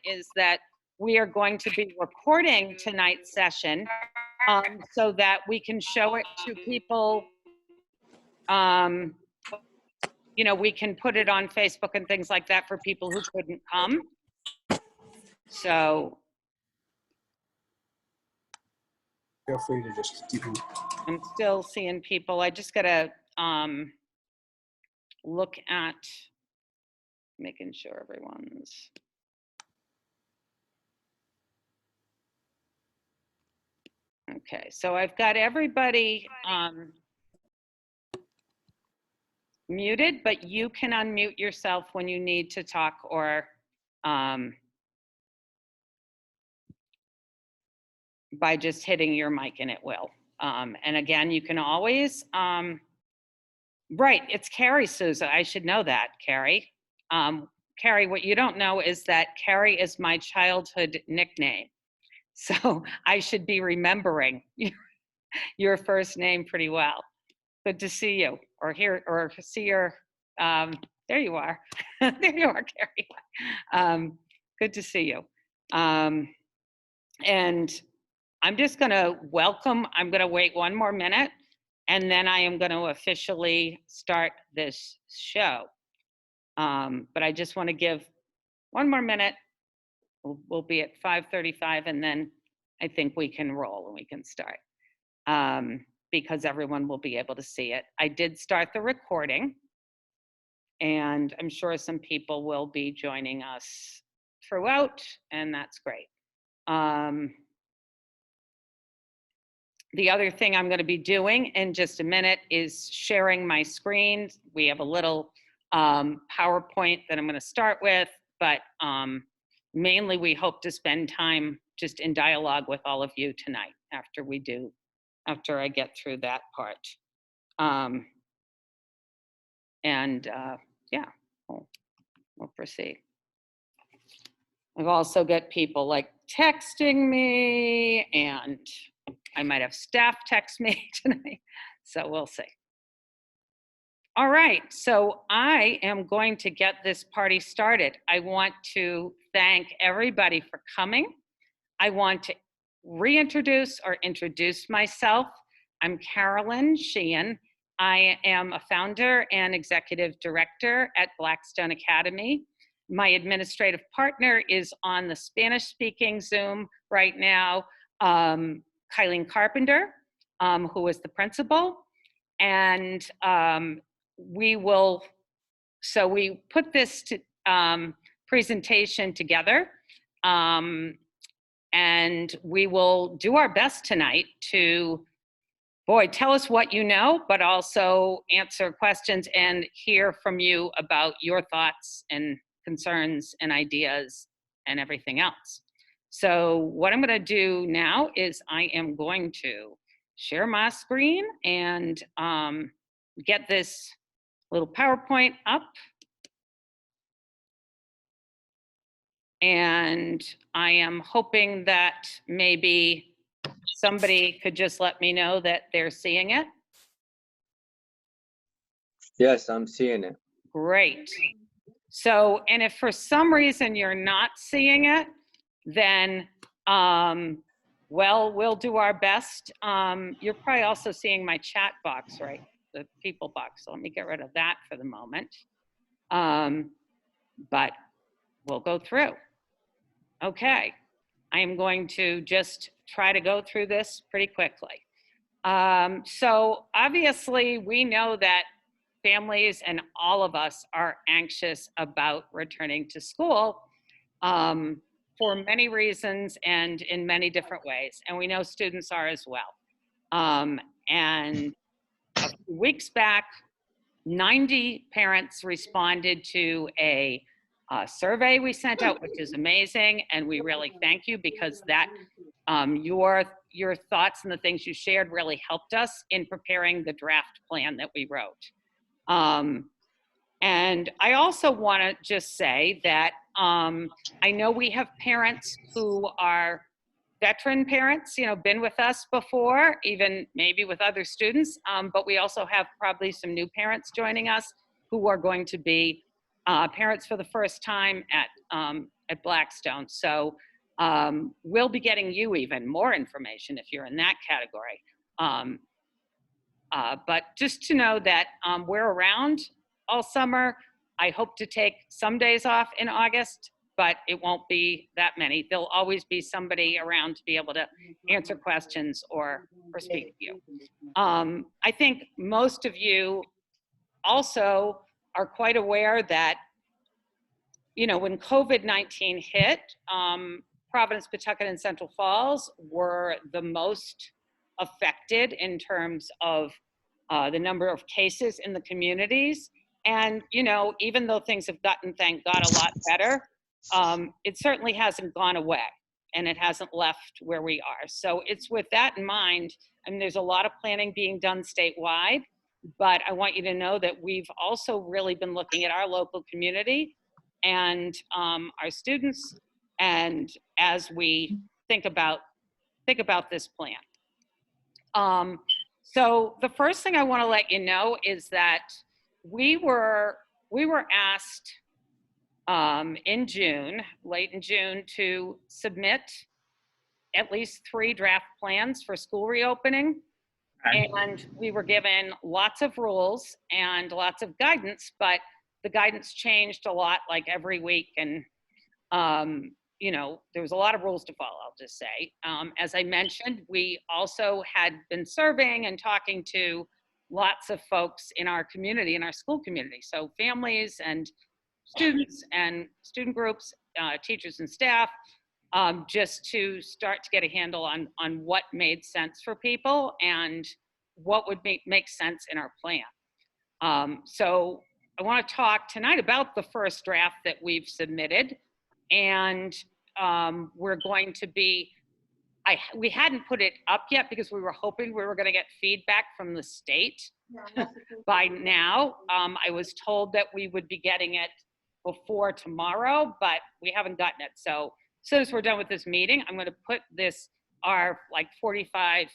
is that we are going to be recording tonight's session so that we can show it to people. You know, we can put it on Facebook and things like that for people who couldn't come. So feel free to just keep them. I'm still seeing people. I just gotta look at making sure everyone's. Okay, so I've got everybody muted, but you can unmute yourself when you need to talk or by just hitting your mic and it will. And again, you can always, right, it's Carrie Souza. I should know that, Carrie. Carrie, what you don't know is that Carrie is my childhood nickname. So I should be remembering your first name pretty well. Good to see you, or hear, or see your, there you are. There you are, Carrie. Good to see you. And I'm just gonna welcome, I'm gonna wait one more minute, and then I am gonna officially start this show. But I just wanna give one more minute. We'll be at 5:35, and then I think we can roll and we can start. Because everyone will be able to see it. I did start the recording, and I'm sure some people will be joining us throughout, and that's great. The other thing I'm going to be doing in just a minute is sharing my screen. We have a little PowerPoint that I'm going to start with, but mainly we hope to spend time just in dialogue with all of you tonight after I get through that part. Yeah, we'll proceed. I've also got people like texting me, and I might have staff text me tonight, so we'll see. All right, so I am going to get this party started. I want to thank everybody for coming. I want to reintroduce or introduce myself. I'm Carolyn Sheehan. I am a founder and executive director at Blackstone Academy. My administrative partner is on the Spanish-speaking Zoom right now, Kylie Carpenter, who is the principal. And we put this presentation together. And we will do our best tonight to, tell us what you know, but also answer questions and hear from you about your thoughts and concerns and ideas and everything else. So what I'm going to do now is I am going to share my screen and get this little PowerPoint up. And I am hoping that maybe somebody could just let me know that they're seeing it. Yes, I'm seeing it. Great. So, and if for some reason you're not seeing it, then, well, we'll do our best. You're probably also seeing my chat box, right? The people box. So let me get rid of that for the moment. But we'll go through. Okay, I am going to just try to go through this pretty quickly. So obviously we know that families and all of us are anxious about returning to school for many reasons and in many different ways. And we know students are as well. And a few weeks back, 90 parents responded to a survey we sent out, which is amazing, and we really thank you because that your thoughts and the things you shared really helped us in preparing the draft plan that we wrote. And I also want to just say that I know we have parents who are veteran parents, been with us before, even maybe with other students, but we also have probably some new parents joining us who are going to be parents for the first time at Blackstone. So we'll be getting you even more information if you're in that category. But just to know that we're around all summer. I hope to take some days off in August, but it won't be that many. There'll always be somebody around to be able to answer questions or speak to you. I think most of you also are quite aware that, you know, when COVID-19 hit, Providence, Pawtucket, and Central Falls were the most affected in terms of the number of cases in the communities. And, you know, even though things have gotten, thank God, a lot better, it certainly hasn't gone away and it hasn't left where we are. So it's with that in mind, I mean, there's a lot of planning being done statewide, but I want you to know that we've also really been looking at our local community and our students, and as we think about this plan. So the first thing I want to let you know is that we were asked in June, late in June, to submit at least 3 draft plans for school reopening. And we were given lots of rules and lots of guidance, but the guidance changed a lot like every week. And, you know, there was a lot of rules to follow, I'll just say. As I mentioned, we also had been surveying and talking to lots of folks in our community, in our school community. So families and students and student groups, teachers and staff, just to start to get a handle on what made sense for people and what would make sense in our plan. So I want to talk tonight about the first draft that we've submitted, and we're going to be, we hadn't put it up yet because we were hoping we were going to get feedback from the state by now. I was told that we would be getting it before tomorrow, but we haven't gotten it. So as soon as we're done with this meeting, I'm going to put this, our like 45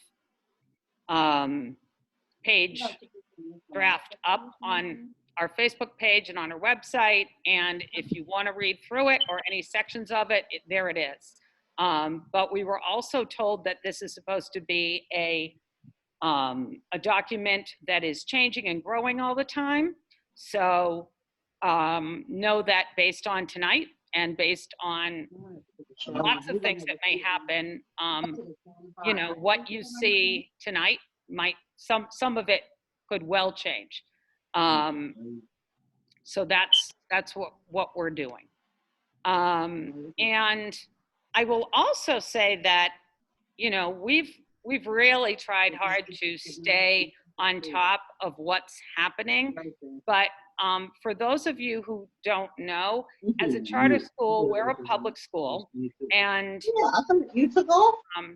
page draft up on our Facebook page and on our website. And if you want to read through it or any sections of it, there it is. But we were also told that this is supposed to be a document that is changing and growing all the time. So know that based on tonight and based on lots of things that may happen, you know, what you see tonight might, some of it could well change. So that's what we're doing. And I will also say that, you know, we've really tried hard to stay on top of what's happening, but for those of you who don't know, as a charter school, we're a public school, and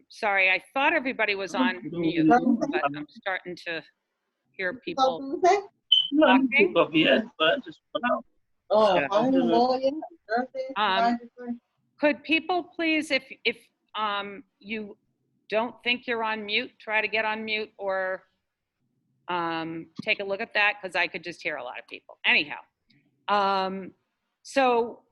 sorry, I thought everybody was on mute, but I'm starting to hear people talking. Could people please, if you don't think you're on mute, try to get on mute, or take a look at that, because I could just hear a lot of people. Anyhow, so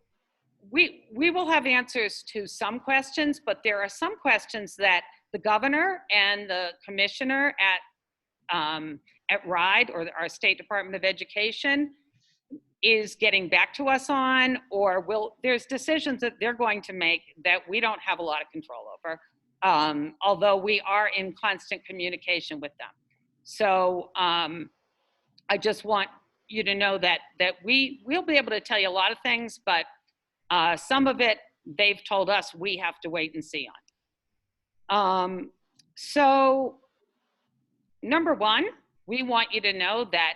we will have answers to some questions, but there are some questions that the governor and the commissioner at RIDE, or our State Department of Education, is getting back to us on, or there's decisions that they're going to make that we don't have a lot of control over, although we are in constant communication with them. So I just want you to know that we'll be able to tell you a lot of things, but some of it they've told us we have to wait and see on. So number one, we want you to know that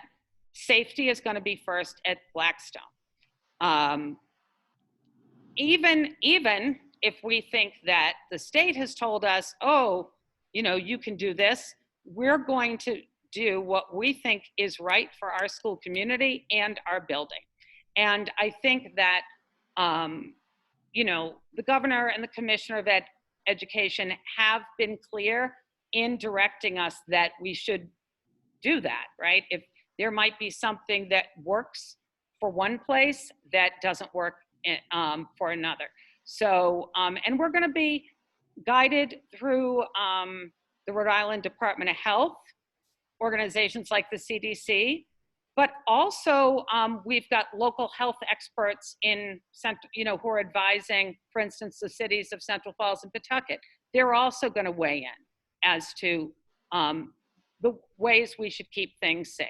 safety is going to be first at Blackstone. Even if we think that the state has told us, oh, you know, you can do this, we're going to do what we think is right for our school community and our building. And I think that, you know, the governor and the commissioner of education have been clear in directing us that we should do that, right? If there might be something that works for one place that doesn't work for another. So, and we're going to be guided through the Rhode Island Department of Health, organizations like the CDC, but also we've got local health experts in, who are advising, for instance, the cities of Central Falls and Pawtucket. They're also going to weigh in as to the ways we should keep things safe.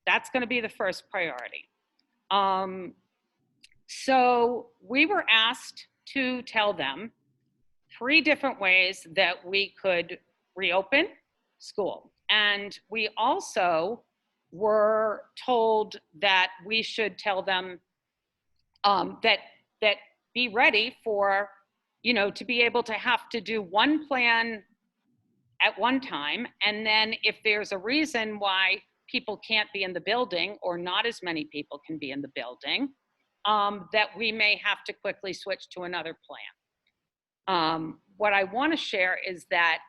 That's going to be the first priority. So we were asked to tell them 3 different ways that we could reopen school. And we also were told that we should tell them that be ready for, to be able to have to do one plan at one time. And then if there's a reason why people can't be in the building, or not as many people can be in the building, that we may have to quickly switch to another plan. What I want to share is that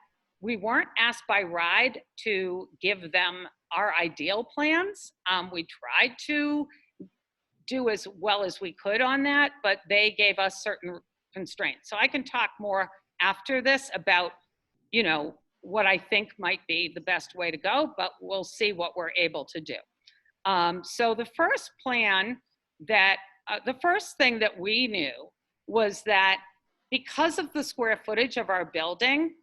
we weren't asked by RIDE to give them our ideal plans. We tried to do as well as we could on that, but they gave us certain constraints. So I can talk more after this about, what I think might be the best way to go, but we'll see what we're able to do. So the first plan that, the first thing that we knew was that because of the square footage of our building,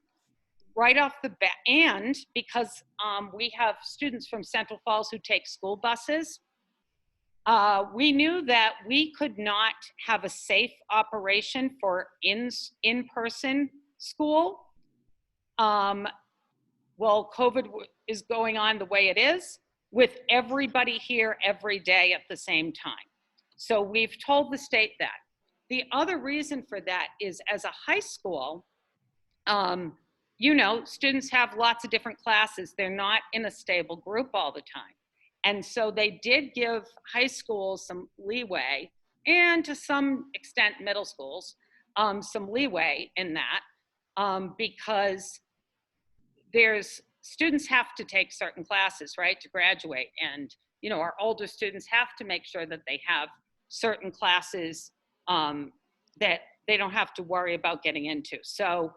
right off the bat, and because we have students from Central Falls who take school buses, we knew that we could not have a safe operation for in-person school. Well, COVID is going on the way it is, with everybody here every day at the same time. So we've told the state that. The other reason for that is, as a high school, students have lots of different classes. They're not in a stable group all the time. And so they did give high schools some leeway, and to some extent middle schools, some leeway in that, because students have to take certain classes, right, to graduate. And, our older students have to make sure that they have certain classes that they don't have to worry about getting into. So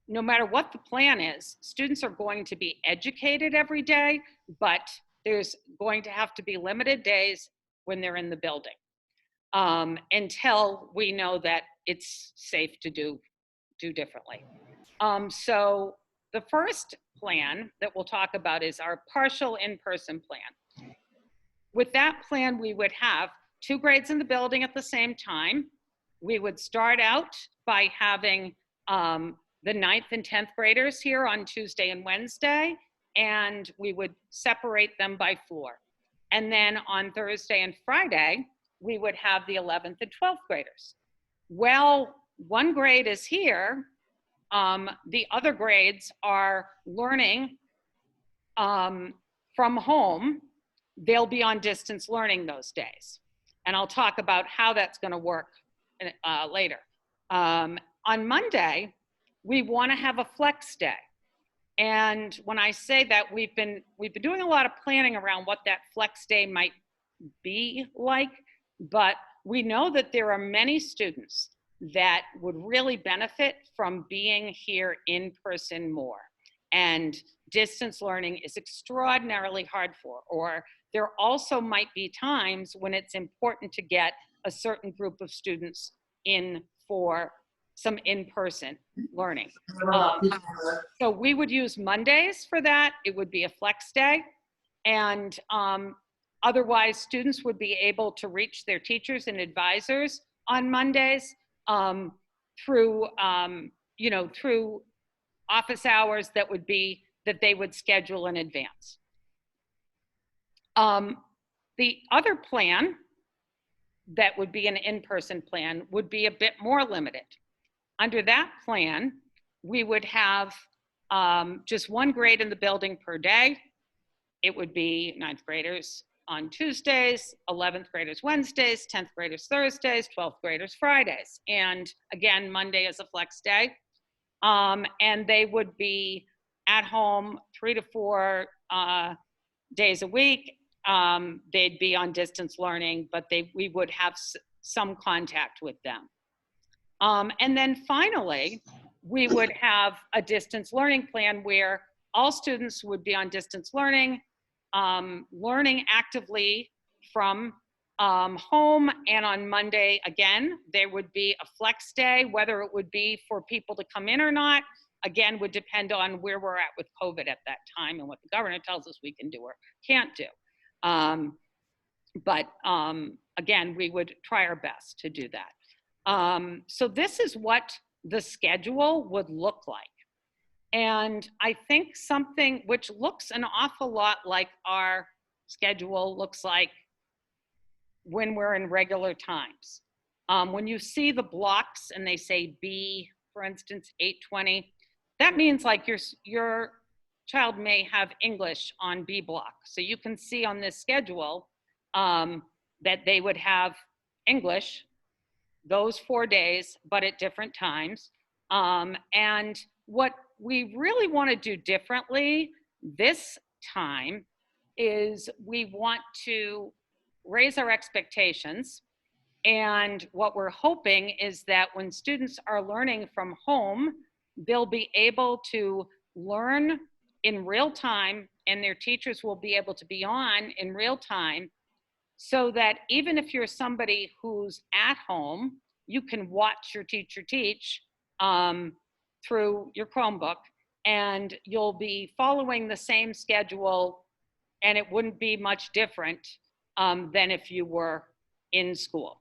no matter what the plan is, students are going to be educated every day, but there's going to have to be limited days when they're in the building until we know that it's safe to do differently. So the first plan that we'll talk about is our partial in-person plan. With that plan, we would have 2 grades in the building at the same time. We would start out by having the 9th and 10th graders here on Tuesday and Wednesday, and we would separate them by floor. And then on Thursday and Friday, we would have the 11th and 12th graders. Well, 1 grade is here. The other grades are learning from home. They'll be on distance learning those days. And I'll talk about how that's going to work later. On Monday, we want to have a flex day. And when I say that, we've been doing a lot of planning around what that flex day might be like, but we know that there are many students that would really benefit from being here in person more. And distance learning is extraordinarily hard for, or there also might be times when it's important to get a certain group of students in for some in-person learning. So we would use Mondays for that. It would be a flex day. And otherwise, students would be able to reach their teachers and advisors on Mondays through office hours that they would schedule in advance. The other plan that would be an in-person plan would be a bit more limited. Under that plan, we would have just 1 grade in the building per day. It would be 9th graders on Tuesdays, 11th graders Wednesdays, 10th graders Thursdays, 12th graders Fridays. And again, Monday is a flex day. And they would be at home 3 to 4 days a week. they'd be on distance learning, but we would have some contact with them. And then finally, we would have a distance learning plan where all students would be on distance learning, learning actively from home. And on Monday, again, there would be a flex day. Whether it would be for people to come in or not, again, would depend on where we're at with COVID at that time and what the governor tells us we can do or can't do. But again, we would try our best to do that. So this is what the schedule would look like. And I think something which looks an awful lot like our schedule looks like when we're in regular times. When you see the blocks and they say B, for instance, 8:20, that means like your child may have English on B block. So you can see on this schedule that they would have English those 4 days, but at different times. And what we really want to do differently this time is we want to raise our expectations. And what we're hoping is that when students are learning from home, they'll be able to learn in real time and their teachers will be able to be on in real time, so that even if you're somebody who's at home, you can watch your teacher teach through your Chromebook, and you'll be following the same schedule, and it wouldn't be much different than if you were in school.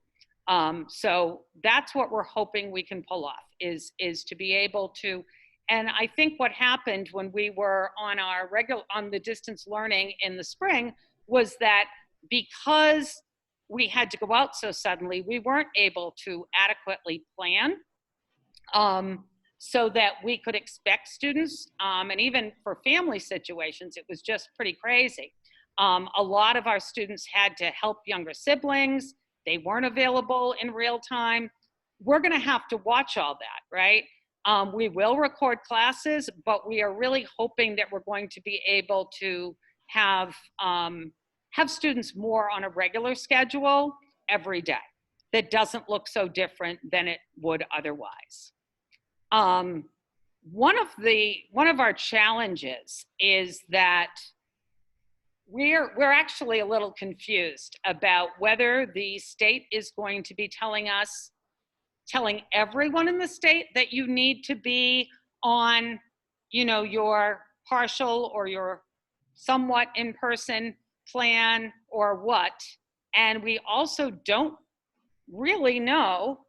So that's what we're hoping we can pull off, is to be able to. And I think what happened when we were on the distance learning in the spring was that because we had to go out so suddenly, we weren't able to adequately plan so that we could expect students, and even for family situations, it was just pretty crazy. A lot of our students had to help younger siblings. They weren't available in real time. We're gonna have to watch all that, right? We will record classes, but we are really hoping that we're going to be able to have students more on a regular schedule every day that doesn't look so different than it would otherwise. One of our challenges is that we're actually a little confused about whether the state is going to be telling everyone in the state that you need to be on, your partial or your somewhat in-person plan or what. And we also don't really know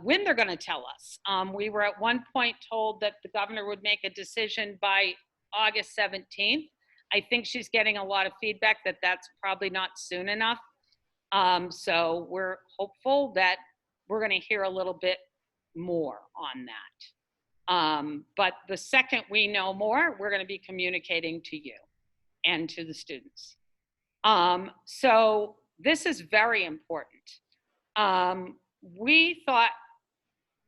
when they're going to tell us. We were at one point told that the governor would make a decision by August 17th. I think she's getting a lot of feedback that that's probably not soon enough. So we're hopeful that we're going to hear a little bit more on that. But the second we know more, we're going to be communicating to you and to the students. So this is very important. We thought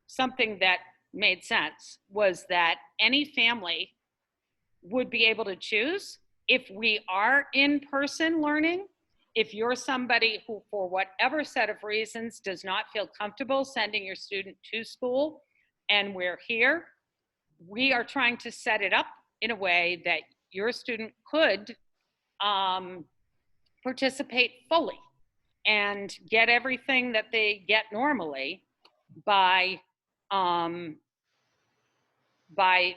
something that made sense was that any family would be able to choose if we are in-person learning. If you're somebody who, for whatever set of reasons, does not feel comfortable sending your student to school, and we're here, we are trying to set it up in a way that your student could participate fully and get everything that they get normally by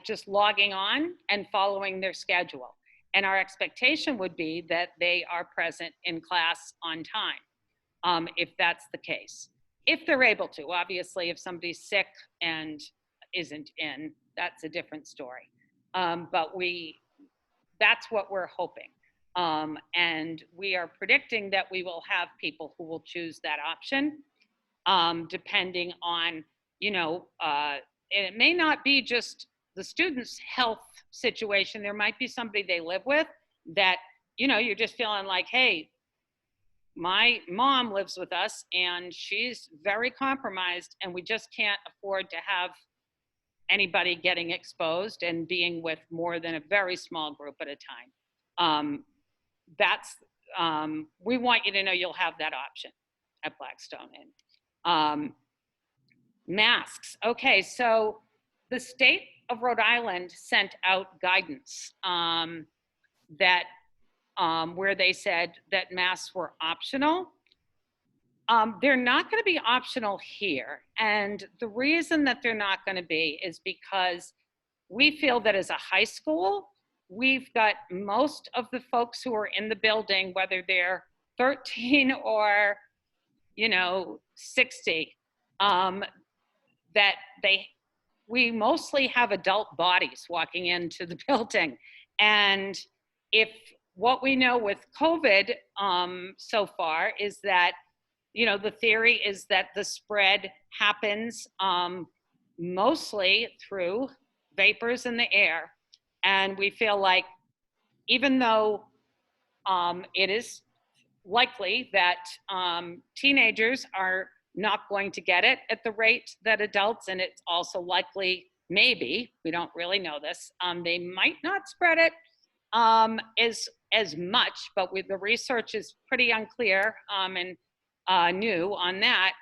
just logging on and following their schedule. And our expectation would be that they are present in class on time, if that's the case. If they're able to. Obviously, if somebody's sick and isn't in, that's a different story. But that's what we're hoping. And we are predicting that we will have people who will choose that option, depending on, it may not be just the student's health situation. There might be somebody they live with that, you're just feeling like, hey, my mom lives with us and she's very compromised and we just can't afford to have anybody getting exposed and being with more than a very small group at a time. that's, we want you to know you'll have that option at Blackstone. And masks. Okay, so the state of Rhode Island sent out guidance that where they said that masks were optional. They're not going to be optional here. And the reason that they're not going to be is because we feel that as a high school, we've got most of the folks who are in the building, whether they're 13 or, 60, that we mostly have adult bodies walking into the building. And if what we know with COVID so far is that, the theory is that the spread happens mostly through vapors in the air. And we feel like even though it is likely that teenagers are not going to get it at the rate that adults, and it's also likely, maybe, we don't really know this, they might not spread it as much, but the research is pretty unclear and new on that.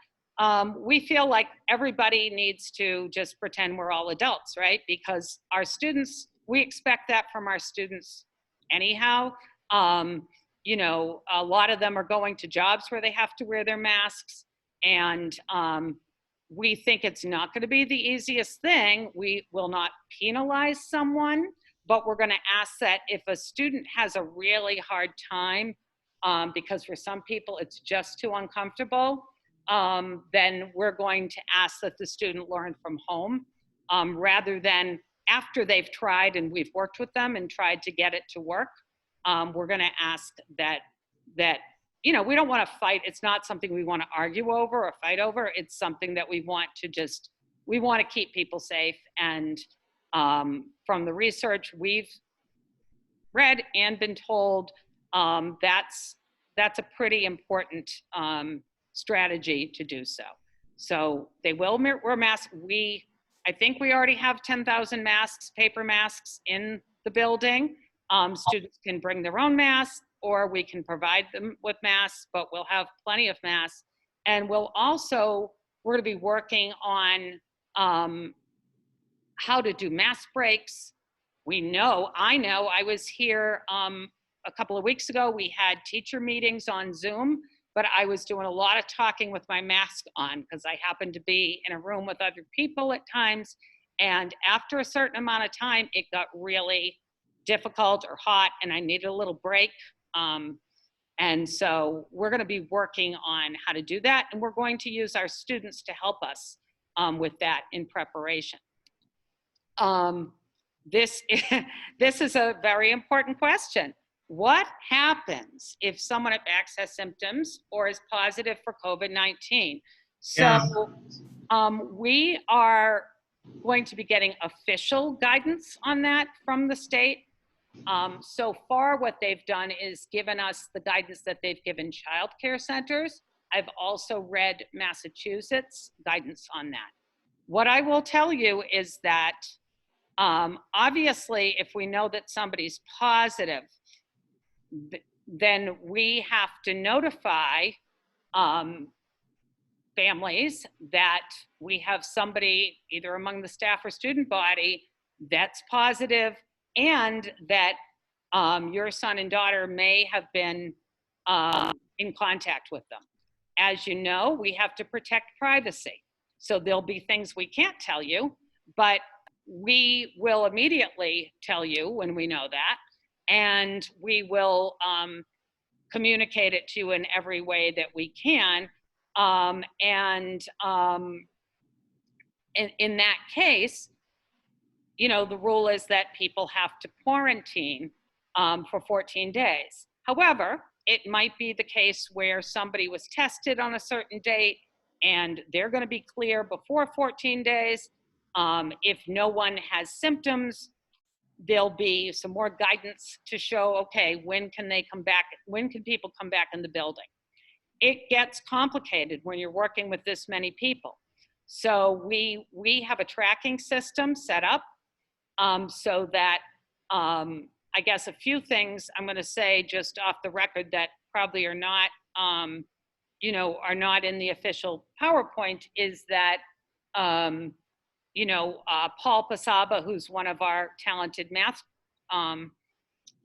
We feel like everybody needs to just pretend we're all adults, right? Because our students, we expect that from our students anyhow. A lot of them are going to jobs where they have to wear their masks, and we think it's not going to be the easiest thing. We will not penalize someone, but we're going to ask that if a student has a really hard time, because for some people it's just too uncomfortable, then we're going to ask that the student learn from home rather than after they've tried and we've worked with them and tried to get it to work. We're going to ask that we don't want to fight. It's not something we want to argue over or fight over. It's something that we want to keep people safe. And from the research we've read and been told, that's a pretty important strategy to do so. So they will wear masks. I think we already have 10,000 masks, paper masks in the building. Students can bring their own masks, or we can provide them with masks, but we'll have plenty of masks. And we're going to be working on how to do mask breaks. I was here a couple of weeks ago. We had teacher meetings on Zoom, but I was doing a lot of talking with my mask on because I happened to be in a room with other people at times. And after a certain amount of time, it got really difficult or hot and I needed a little break. And so we're going to be working on how to do that. And we're going to use our students to help us with that in preparation. This is a very important question. What happens if someone at Max has symptoms or is positive for COVID-19? So we are going to be getting official guidance on that from the state. So far, what they've done is given us the guidance that they've given child care centers. I've also read Massachusetts guidance on that. What I will tell you is that obviously, if we know that somebody's positive, then we have to notify families that we have somebody either among the staff or student body that's positive, and that your son and daughter may have been in contact with them. As you know, we have to protect privacy. So there'll be things we can't tell you, but we will immediately tell you when we know that, and we will communicate it to you in every way that we can. In that case, the rule is that people have to quarantine for 14 days. However, it might be the case where somebody was tested on a certain date and they're going to be clear before 14 days. If no one has symptoms, there'll be some more guidance to show, okay, when can they come back? When can people come back in the building? It gets complicated when you're working with this many people. So we have a tracking system set up so that I guess a few things I'm going to say just off the record that probably are not, are not in the official PowerPoint is that, Paul Pasaba, who's one of our talented math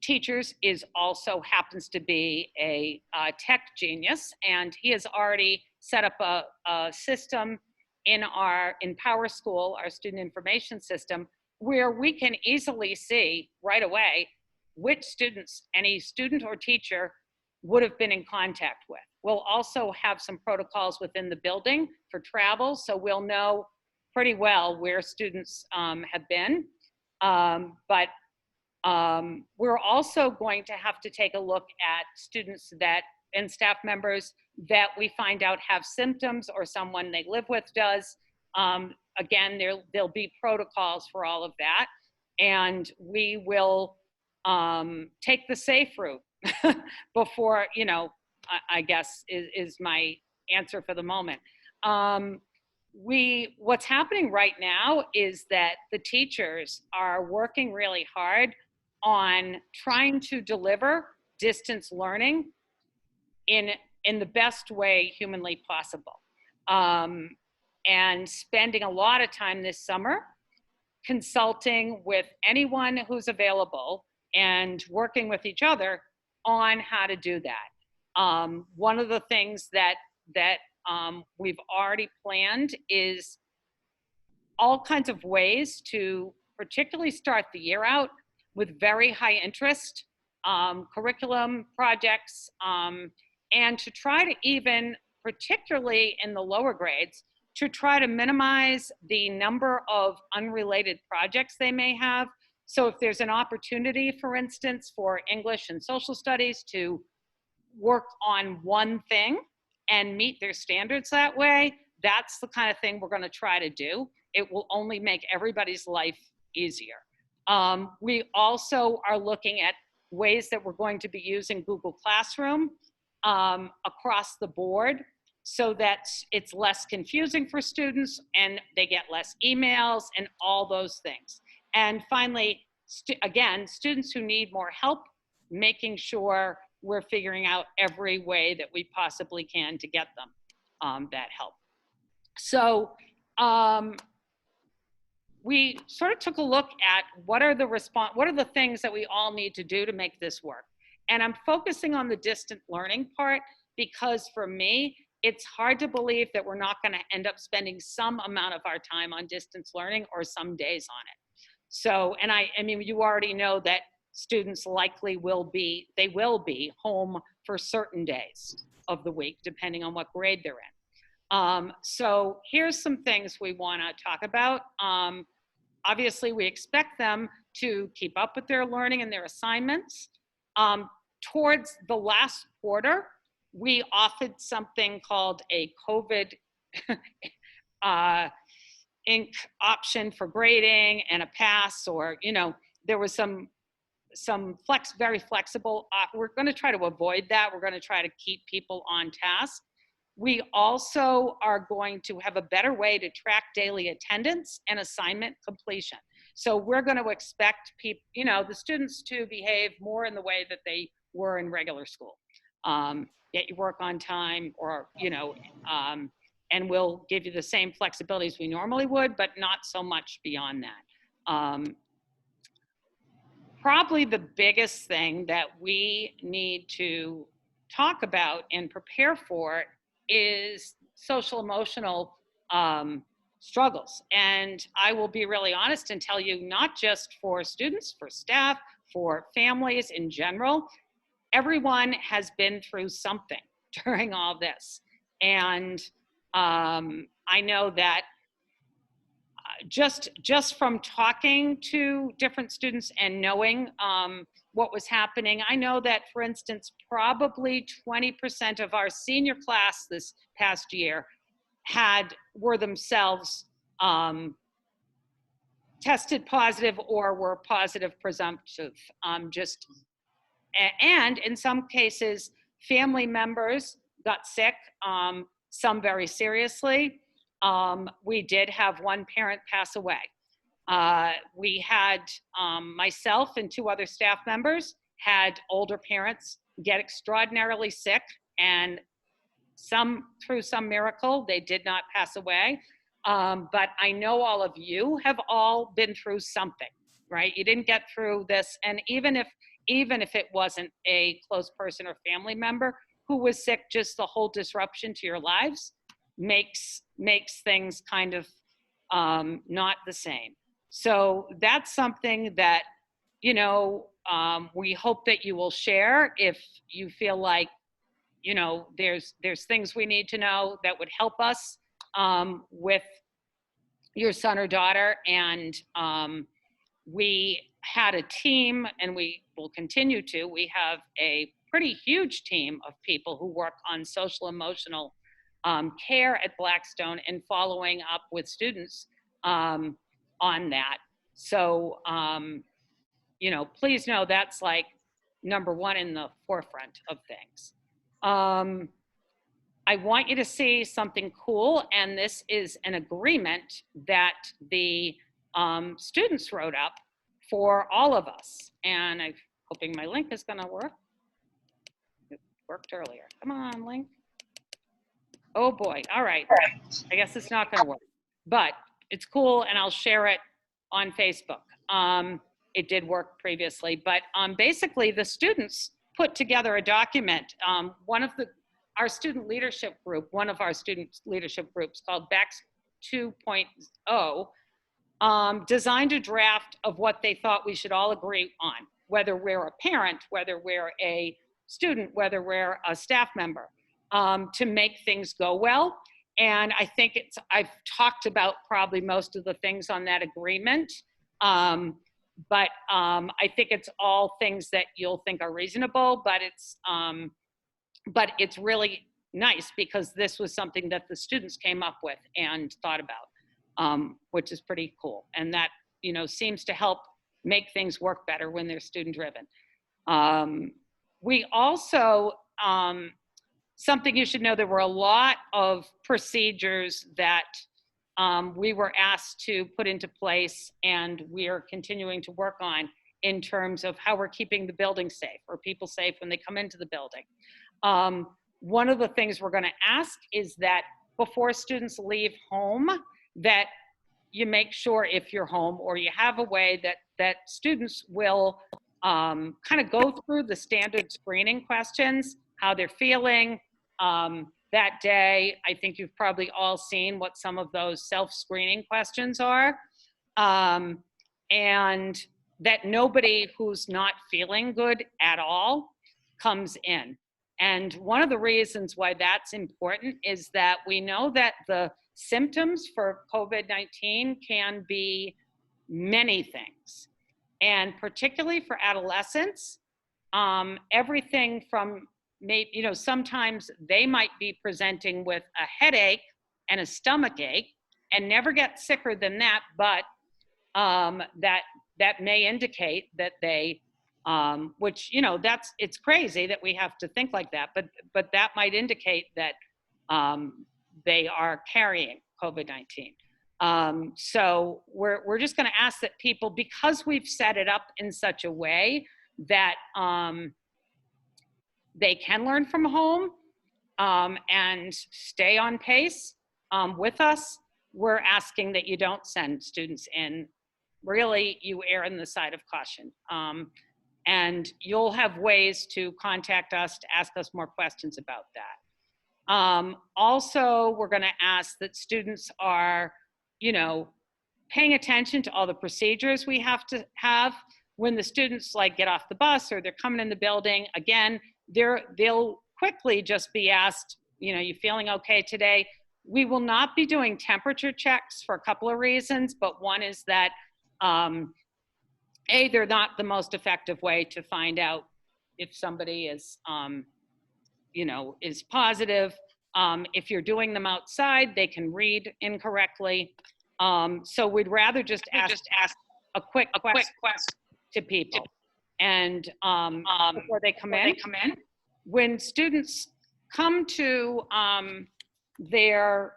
teachers, is also happens to be a tech genius, and he has already set up a system in Power School, our student information system, where we can easily see right away which students any student or teacher would have been in contact with. We'll also have some protocols within the building for travel, so we'll know pretty well where students have been. But we're also going to have to take a look at students and staff members that we find out have symptoms or someone they live with does. Again, there'll be protocols for all of that. And we will take the safe route before, I guess is my answer for the moment. What's happening right now is that the teachers are working really hard on trying to deliver distance learning in the best way humanly possible. And spending a lot of time this summer consulting with anyone who's available and working with each other on how to do that. One of the things that we've already planned is all kinds of ways to particularly start the year out with very high interest curriculum projects, and to try to even, particularly in the lower grades, to try to minimize the number of unrelated projects they may have. So if there's an opportunity, for instance, for English and social studies to work on one thing and meet their standards that way, that's the kind of thing we're going to try to do. It will only make everybody's life easier. We also are looking at ways that we're going to be using Google Classroom across the board so that it's less confusing for students and they get less emails and all those things. And finally, again, students who need more help, making sure we're figuring out every way that we possibly can to get them that help. So we sort of took a look at what are the things that we all need to do to make this work. And I'm focusing on the distant learning part because for me, it's hard to believe that we're not going to end up spending some amount of our time on distance learning or some days on it. So, and I mean, you already know that students likely will be home for certain days of the week, depending on what grade they're in. So here's some things we want to talk about. Obviously, we expect them to keep up with their learning and their assignments. Towards the last quarter, we offered something called a COVID Inc. option for grading and a pass, or, there was some very flexible. We're going to try to avoid that. We're going to try to keep people on task. We also are going to have a better way to track daily attendance and assignment completion. So we're going to expect people, the students to behave more in the way that they were in regular school. Get your work on time, or, and we'll give you the same flexibilities we normally would, but not so much beyond that. Probably the biggest thing that we need to talk about and prepare for is social emotional struggles. And I will be really honest and tell you, not just for students, for staff, for families in general, everyone has been through something during all this. And I know that just from talking to different students and knowing what was happening, I know that, for instance, probably 20% of our senior class this past year were themselves tested positive or were positive presumptive. And in some cases, family members got sick, some very seriously. We did have one parent pass away. We had myself and 2 other staff members had older parents get extraordinarily sick, and through some miracle, they did not pass away. But I know all of you have all been through something, right? You didn't get through this, and even if it wasn't a close person or family member who was sick, just the whole disruption to your lives makes things kind of not the same. So that's something that, you know, we hope that you will share if you feel like, you know, there's things we need to know that would help us with your son or daughter. And we had a team, and we will continue to. We have a pretty huge team of people who work on social emotional care at Blackstone and following up with students on that. So, you know, please know that's like number one in the forefront of things. I want you to see something cool, and this is an agreement that the students wrote up for all of us. And I'm hoping my link is gonna work. It worked earlier. Come on, link. Oh boy, all right. I guess it's not gonna work, but it's cool, and I'll share it on Facebook. It did work previously, but basically the students put together a document. Our student leadership group, one of our student leadership groups called BACS 2.0, designed a draft of what they thought we should all agree on, whether we're a parent, whether we're a student, whether we're a staff member, to make things go well. And I think I've talked about probably most of the things on that agreement. But I think it's all things that you'll think are reasonable, but it's really nice because this was something that the students came up with and thought about, which is pretty cool. And that, you know, seems to help make things work better when they're student driven. We also, something you should know, there were a lot of procedures that we were asked to put into place, and we are continuing to work on in terms of how we're keeping the building safe, or people safe when they come into the building. One of the things we're going to ask is that before students leave home, that you make sure, if you're home or you have a way, that students will kind of go through the standard screening questions, how they're feeling that day. I think you've probably all seen what some of those self-screening questions are. And that nobody who's not feeling good at all comes in. And one of the reasons why that's important is that we know that the symptoms for COVID-19 can be many things. And particularly for adolescents, everything from, you know, sometimes they might be presenting with a headache and a stomach ache and never get sicker than that, but that may indicate that they, which, you know, it's crazy that we have to think like that, but that might indicate that they are carrying COVID-19. So we're just going to ask that people, because we've set it up in such a way that they can learn from home and stay on pace with us, we're asking that you don't send students in. Really, you err on the side of caution. And you'll have ways to contact us to ask us more questions about that. Also, we're going to ask that students are, you know, paying attention to all the procedures we have to have. When the students like get off the bus or they're coming in the building, again, they'll quickly just be asked, you know, you feeling okay today? We will not be doing temperature checks for a couple of reasons, but one is that they're not the most effective way to find out if somebody is, you know, is positive. If you're doing them outside, they can read incorrectly. So we'd rather just ask a quick question to people. And before they come in, when students come to their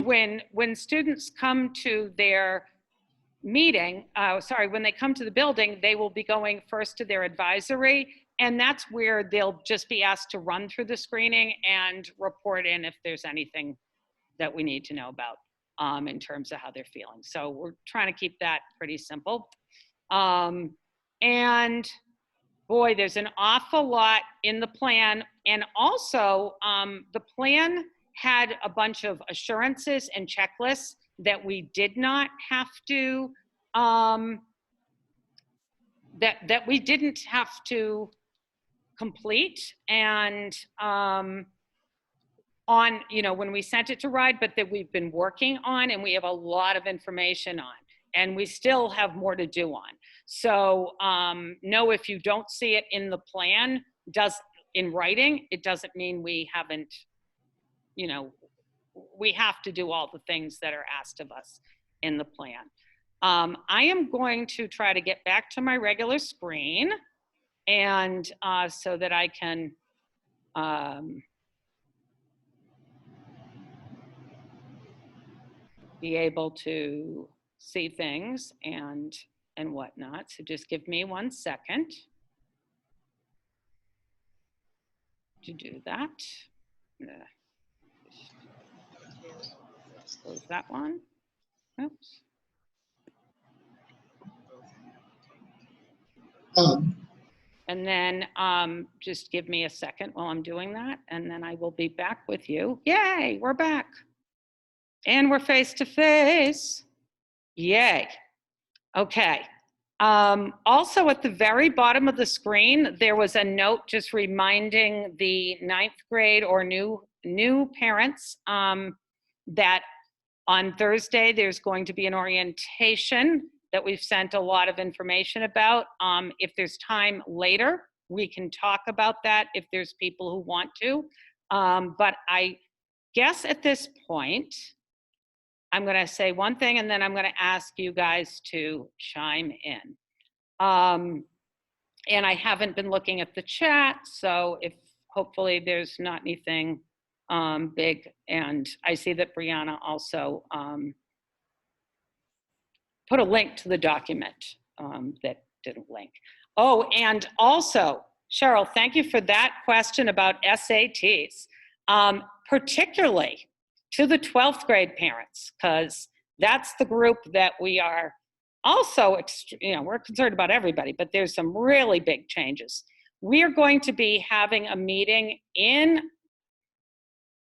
when students come to their meeting, when they come to the building, they will be going first to their advisory, and that's where they'll just be asked to run through the screening and report in if there's anything that we need to know about in terms of how they're feeling. So we're trying to keep that pretty simple. And boy, there's an awful lot in the plan. And also the plan had a bunch of assurances and checklists that we did not have to, that we didn't have to complete. And on, when we sent it to RIDE, but that we've been working on and we have a lot of information on, and we still have more to do on. So no, if you don't see it in the plan, in writing, it doesn't mean we haven't, we have to do all the things that are asked of us in the plan. I am going to try to get back to my regular screen, and so that I can be able to see things and whatnot. So just give me 1 second to do that. Close that one. Oops. And then just give me a second while I'm doing that, and then I will be back with you. Yay, we're back. And we're face to face. Yay. Okay. Also at the very bottom of the screen, there was a note just reminding the 9th grade or new parents that on Thursday, there's going to be an orientation that we've sent a lot of information about. If there's time later, we can talk about that if there's people who want to. But I guess at this point, I'm going to say one thing, and then I'm going to ask you guys to chime in. And I haven't been looking at the chat, so if hopefully there's not anything big. And I see that Brianna also put a link to the document that didn't link. Oh, and also, Cheryl, thank you for that question about SATs, particularly to the 12th grade parents, because that's the group that we are also, we're concerned about everybody, but there's some really big changes. We are going to be having a meeting in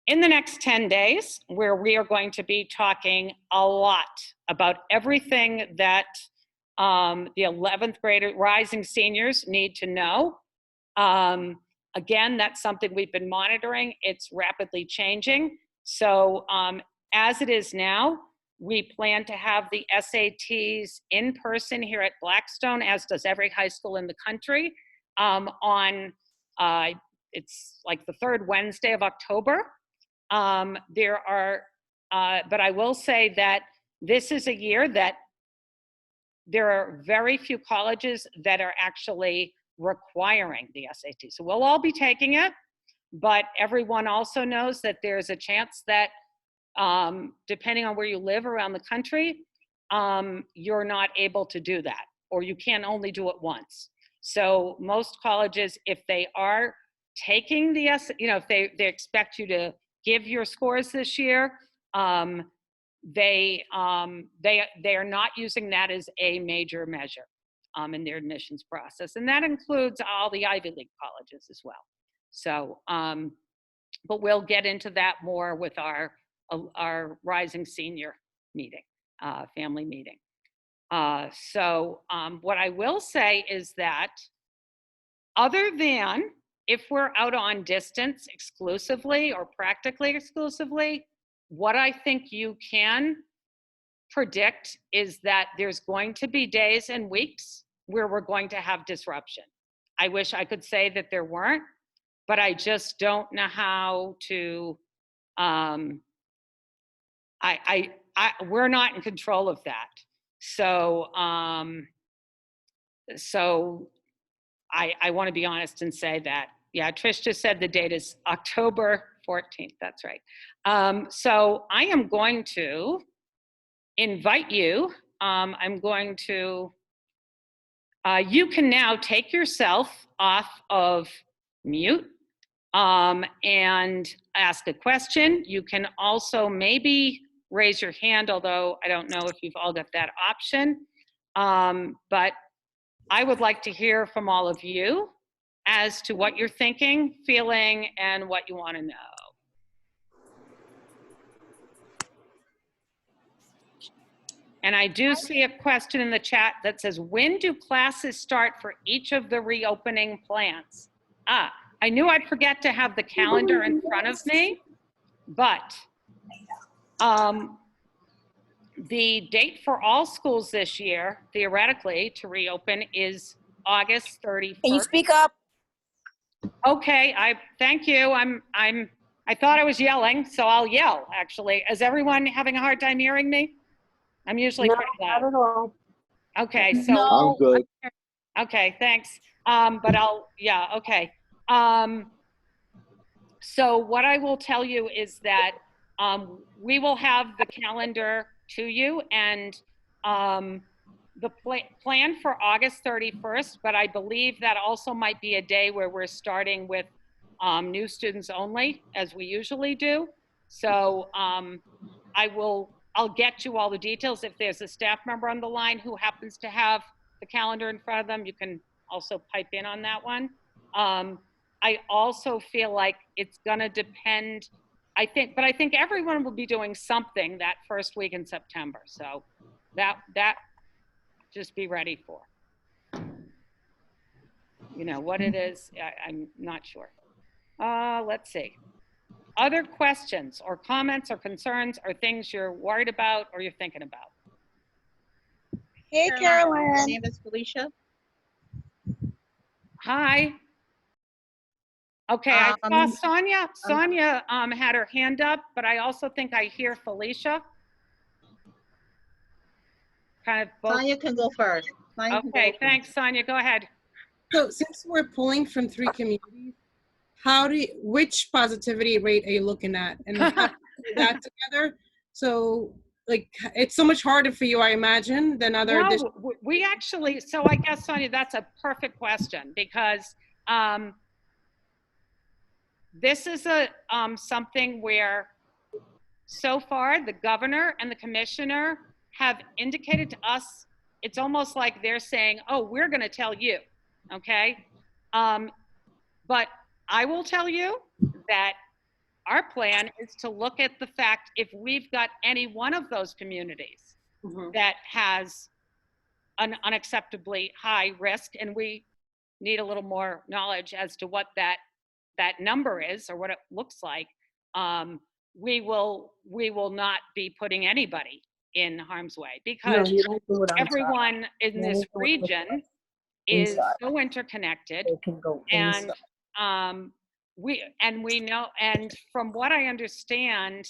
the next 10 days where we are going to be talking a lot about everything that the 11th grade rising seniors need to know. Again, that's something we've been monitoring. It's rapidly changing. So as it is now, we plan to have the SATs in person here at Blackstone, as does every high school in the country, on, it's like the 3rd Wednesday of October. But I will say that this is a year that there are very few colleges that are actually requiring the SAT. So we'll all be taking it, but everyone also knows that there's a chance that depending on where you live around the country, you're not able to do that, or you can only do it once. So most colleges, if they are taking the if they expect you to give your scores this year, they are not using that as a major measure in their admissions process, and that includes all the Ivy League colleges as well. So, but we'll get into that more with our rising senior meeting, family meeting. So what I will say is that other than if we're out on distance exclusively or practically exclusively, what I think you can predict is that there's going to be days and weeks where we're going to have disruption. I wish I could say that there weren't, but I just don't know how to, we're not in control of that. So, I want to be honest and say that, yeah, Trish just said the date is October 14th, that's right. So I am going to invite you. I'm going to, you can now take yourself off of mute and ask a question. You can also maybe raise your hand, although I don't know if you've all got that option. But I would like to hear from all of you as to what you're thinking, feeling, and what you want to know. And I do see a question in the chat that says, when do classes start for each of the reopening plans? I knew I'd forget to have the calendar in front of me, but the date for all schools this year, theoretically, to reopen is August 31st. Can you speak up? Okay, thank you. I thought I was yelling, so I'll yell, actually. Is everyone having a hard time hearing me? I'm usually pretty Not loud. at all. Okay, so. I'm good. Okay, thanks. But yeah, okay. So what I will tell you is that we will have the calendar to you, and the plan for August 31st, but I believe that also might be a day where we're starting with new students only, as we usually do. So I'll get you all the details. If there's a staff member on the line who happens to have the calendar in front of them, you can also pipe in on that one. I also feel like it's gonna depend, I think everyone will be doing something that first week in September. So that just be ready for. You know, what it is, I'm not sure. Let's see. Other questions or comments or concerns or things you're worried about or you're thinking about? Hey, My Carolyn. name is Felicia. Hi. Okay, I saw Um, Sonia. Sonia had her hand up, but I also think I hear Felicia. Kind of both. Sonia can go first. Sonia can go Okay, first. thanks, Sonia. Go ahead. So since we're pulling from 3 communities, which positivity rate are you looking at? And how do you put that together? So like, it's so much harder for you, I imagine, than other No, districts. we actually, so I guess, Sonia, that's a perfect question because this is something where so far the governor and the commissioner have indicated to us, it's almost like they're saying, oh, we're going to tell you, okay? But I will tell you that our plan is to look at the fact if we've got any one of those communities that has an unacceptably high risk, and we need a little more knowledge as to what that number is or what it looks like, we will not be putting anybody in harm's way because you don't do it on top. everyone in You this only do it with region is inside. so interconnected, It can go and inside. we know, and from what I understand,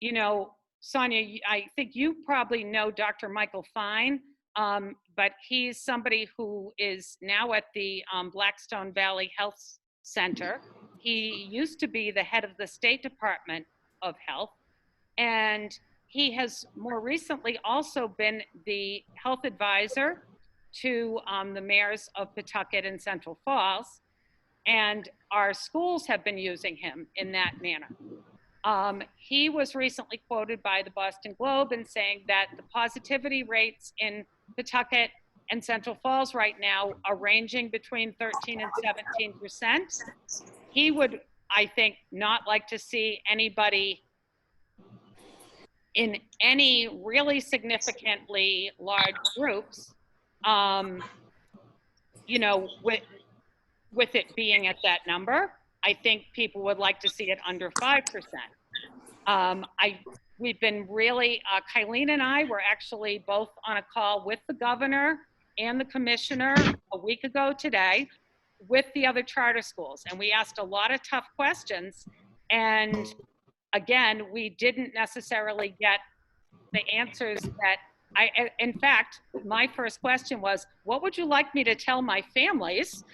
you know, Sonia, I think you probably know Dr. Michael Fine, but he's somebody who is now at the Blackstone Valley Health Center. He used to be the head of the State Department of Health, and he has more recently also been the health advisor to the mayors of Pawtucket and Central Falls, and our schools have been using him in that manner. He was recently quoted by the Boston Globe in saying that the positivity rates in Pawtucket and Central Falls right now are ranging between 13 and 17%. He would, I think, not like to see anybody in any really significantly large groups, you know, with it being at that number. I think people would like to see it under 5%. We've been really, Kylene and I were actually both on a call with the governor and the commissioner a week ago today with the other charter schools. And we asked a lot of tough questions. And again, we didn't necessarily get the answers that in fact, my first question was, what would you like me to tell my families?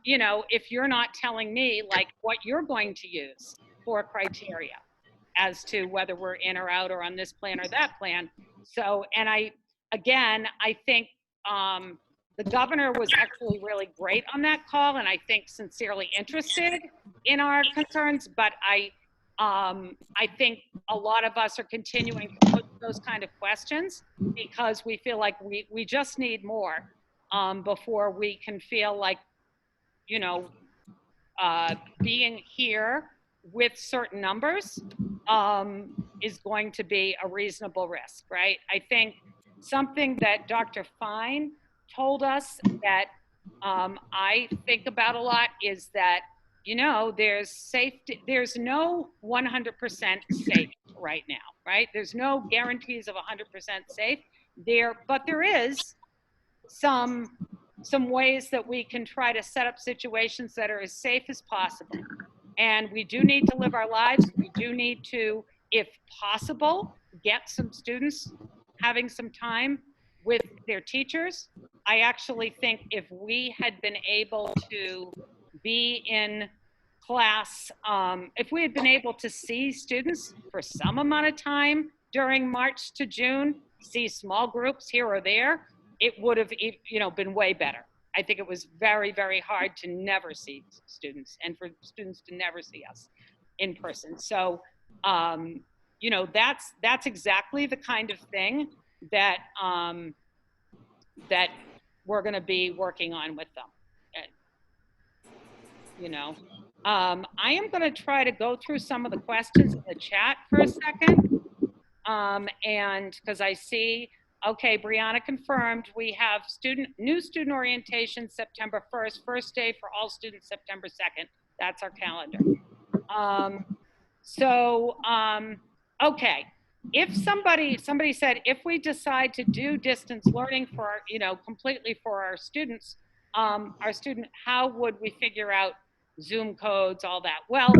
You know, if you're not telling me like what you're going to use for criteria as to whether we're in or out or on this plan or that plan. So, and I think the governor was actually really great on that call, and I think sincerely interested in our concerns, but I think a lot of us are continuing to put those kind of questions because we feel like we just need more before we can feel like, you know, being here with certain numbers is going to be a reasonable risk, right? I think something that Dr. Fine told us that I think about a lot is that, you know, there's safety, there's no 100% safe right now, right? There's no guarantees of 100% safe there, but there is some ways that we can try to set up situations that are as safe as possible. And we do need to live our lives. We do need to, if possible, get some students having some time with their teachers. I actually think if we had been able to be in class, if we had been able to see students for some amount of time during March to June, see small groups here or there, it would have, you know, been way better. I think it was very, very hard to never see students and for students to never see us in person. So, you know, that's exactly the kind of thing that that we're going to be working on with them. You know, I am going to try to go through some of the questions in the chat for a second, and because I see. Okay, Brianna confirmed we have new student orientation September 1st, first day for all students September 2nd. That's our calendar. Okay, if somebody said, if we decide to do distance learning for, you know, completely for our students, how would we figure out Zoom codes, all that? Well,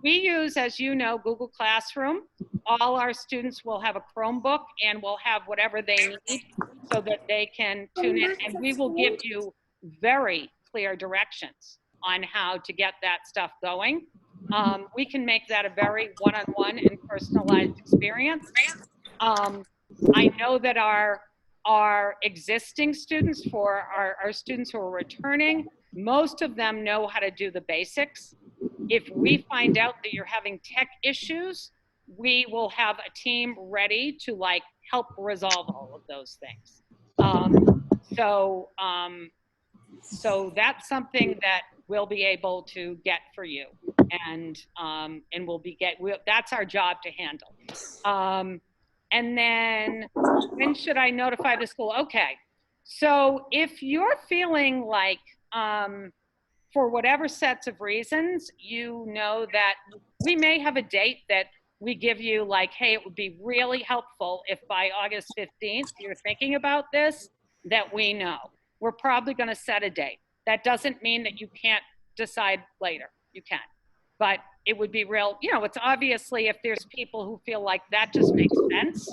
we use, as you know, Google Classroom. All our students will have a Chromebook and will have whatever they need so that they can tune in, and we will give you very clear directions on how to get that stuff going. We can make that a very one-on-one and personalized experience. I know that our existing students, for our students who are returning, most of them know how to do the basics. If we find out that you're having tech issues, we will have a team ready to like help resolve all of those things. So that's something that we'll be able to get for you, and that's our job to handle. And then when should I notify the school? Okay, so if you're feeling like for whatever sets of reasons, you know that we may have a date that we give you, like, hey, it would be really helpful if by August 15th you're thinking about this, that we know. We're probably going to set a date. That doesn't mean that you can't decide later. You can. But it would be real, you know, it's obviously if there's people who feel like that just makes sense,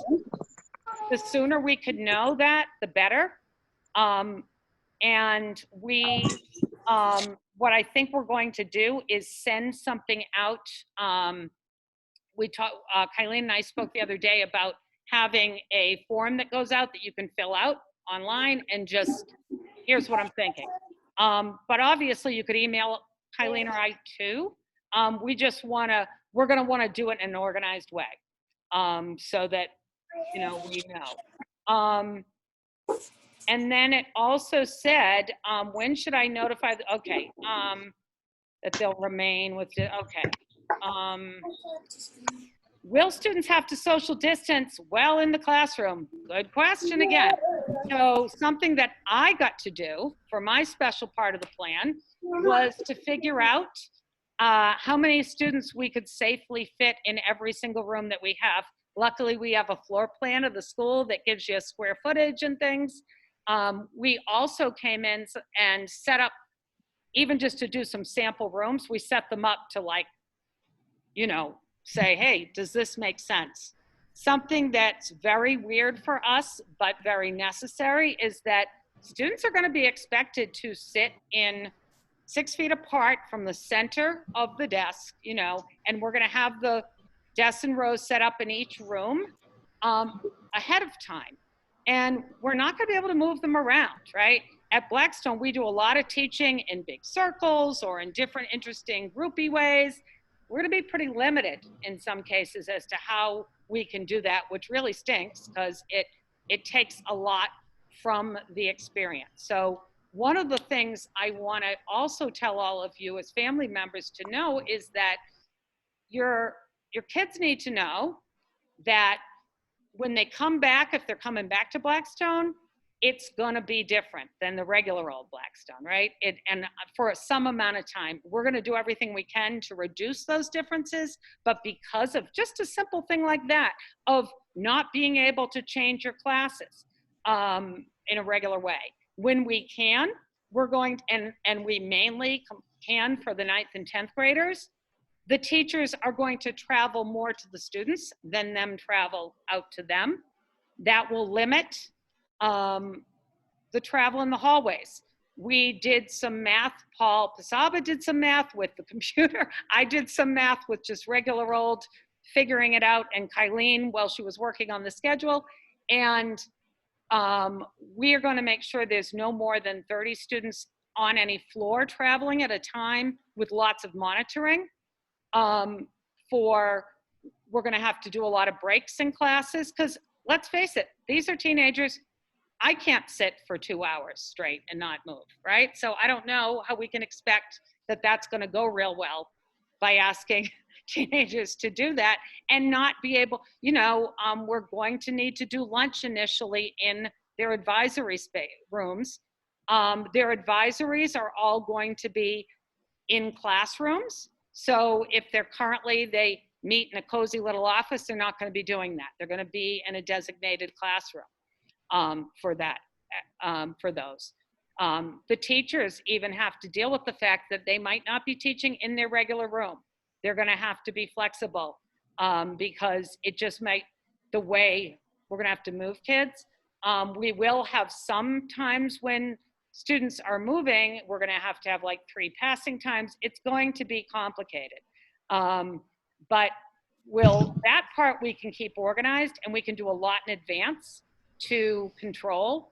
the sooner we could know that, the better. And what I think we're going to do is send something out. We talked, Kylene and I spoke the other day about having a form that goes out that you can fill out online, and just, here's what I'm thinking. But obviously you could email Kylene or I too. We're gonna wanna do it in an organized way, so that, you know, we know. And then it also said, when should I notify, that they'll remain with okay. Will students have to social distance while in the classroom? Good question again. So something that I got to do for my special part of the plan was to figure out how many students we could safely fit in every single room that we have. Luckily, we have a floor plan of the school that gives you a square footage and things. We also came in and set up, even just to do some sample rooms, we set them up to, like, you know, say, hey, does this make sense? something that's very weird for us, but very necessary, is that students are going to be expected to sit in 6 feet apart from the center of the desk, you know, and we're going to have the desks and rows set up in each room ahead of time. And we're not going to be able to move them around, right? At Blackstone, we do a lot of teaching in big circles or in different interesting groupy ways. We're going to be pretty limited in some cases as to how we can do that, which really stinks because it takes a lot from the experience. So one of the things I want to also tell all of you as family members to know is that your kids need to know that when they come back, if they're coming back to Blackstone, it's going to be different than the regular old Blackstone, right? And for some amount of time, we're going to do everything we can to reduce those differences. But because of just a simple thing like that, of not being able to change your classes in a regular way, when we can, we're going to, and we mainly can for the 9th and 10th graders, the teachers are going to travel more to the students than them travel out to them. That will limit the travel in the hallways. We did some math. Paul Pasaba did some math with the computer. I did some math with just regular old figuring it out, and Kylene while she was working on the schedule. And we are going to make sure there's no more than 30 students on any floor traveling at a time with lots of monitoring. We're going to have to do a lot of breaks in classes because let's face it, these are teenagers. I can't sit for 2 hours straight and not move, right? So I don't know how we can expect that that's going to go real well by asking teenagers to do that and not be able, you know, we're going to need to do lunch initially in their advisory rooms. Their advisories are all going to be in classrooms. So if they're currently, they meet in a cozy little office, they're not going to be doing that. They're going to be in a designated classroom for that, for those. The teachers even have to deal with the fact that they might not be teaching in their regular room. They're going to have to be flexible because it just might, the way we're going to have to move kids. We will have some times when students are moving, we're going to have like 3 passing times. It's going to be complicated. But that part we can keep organized and we can do a lot in advance to control.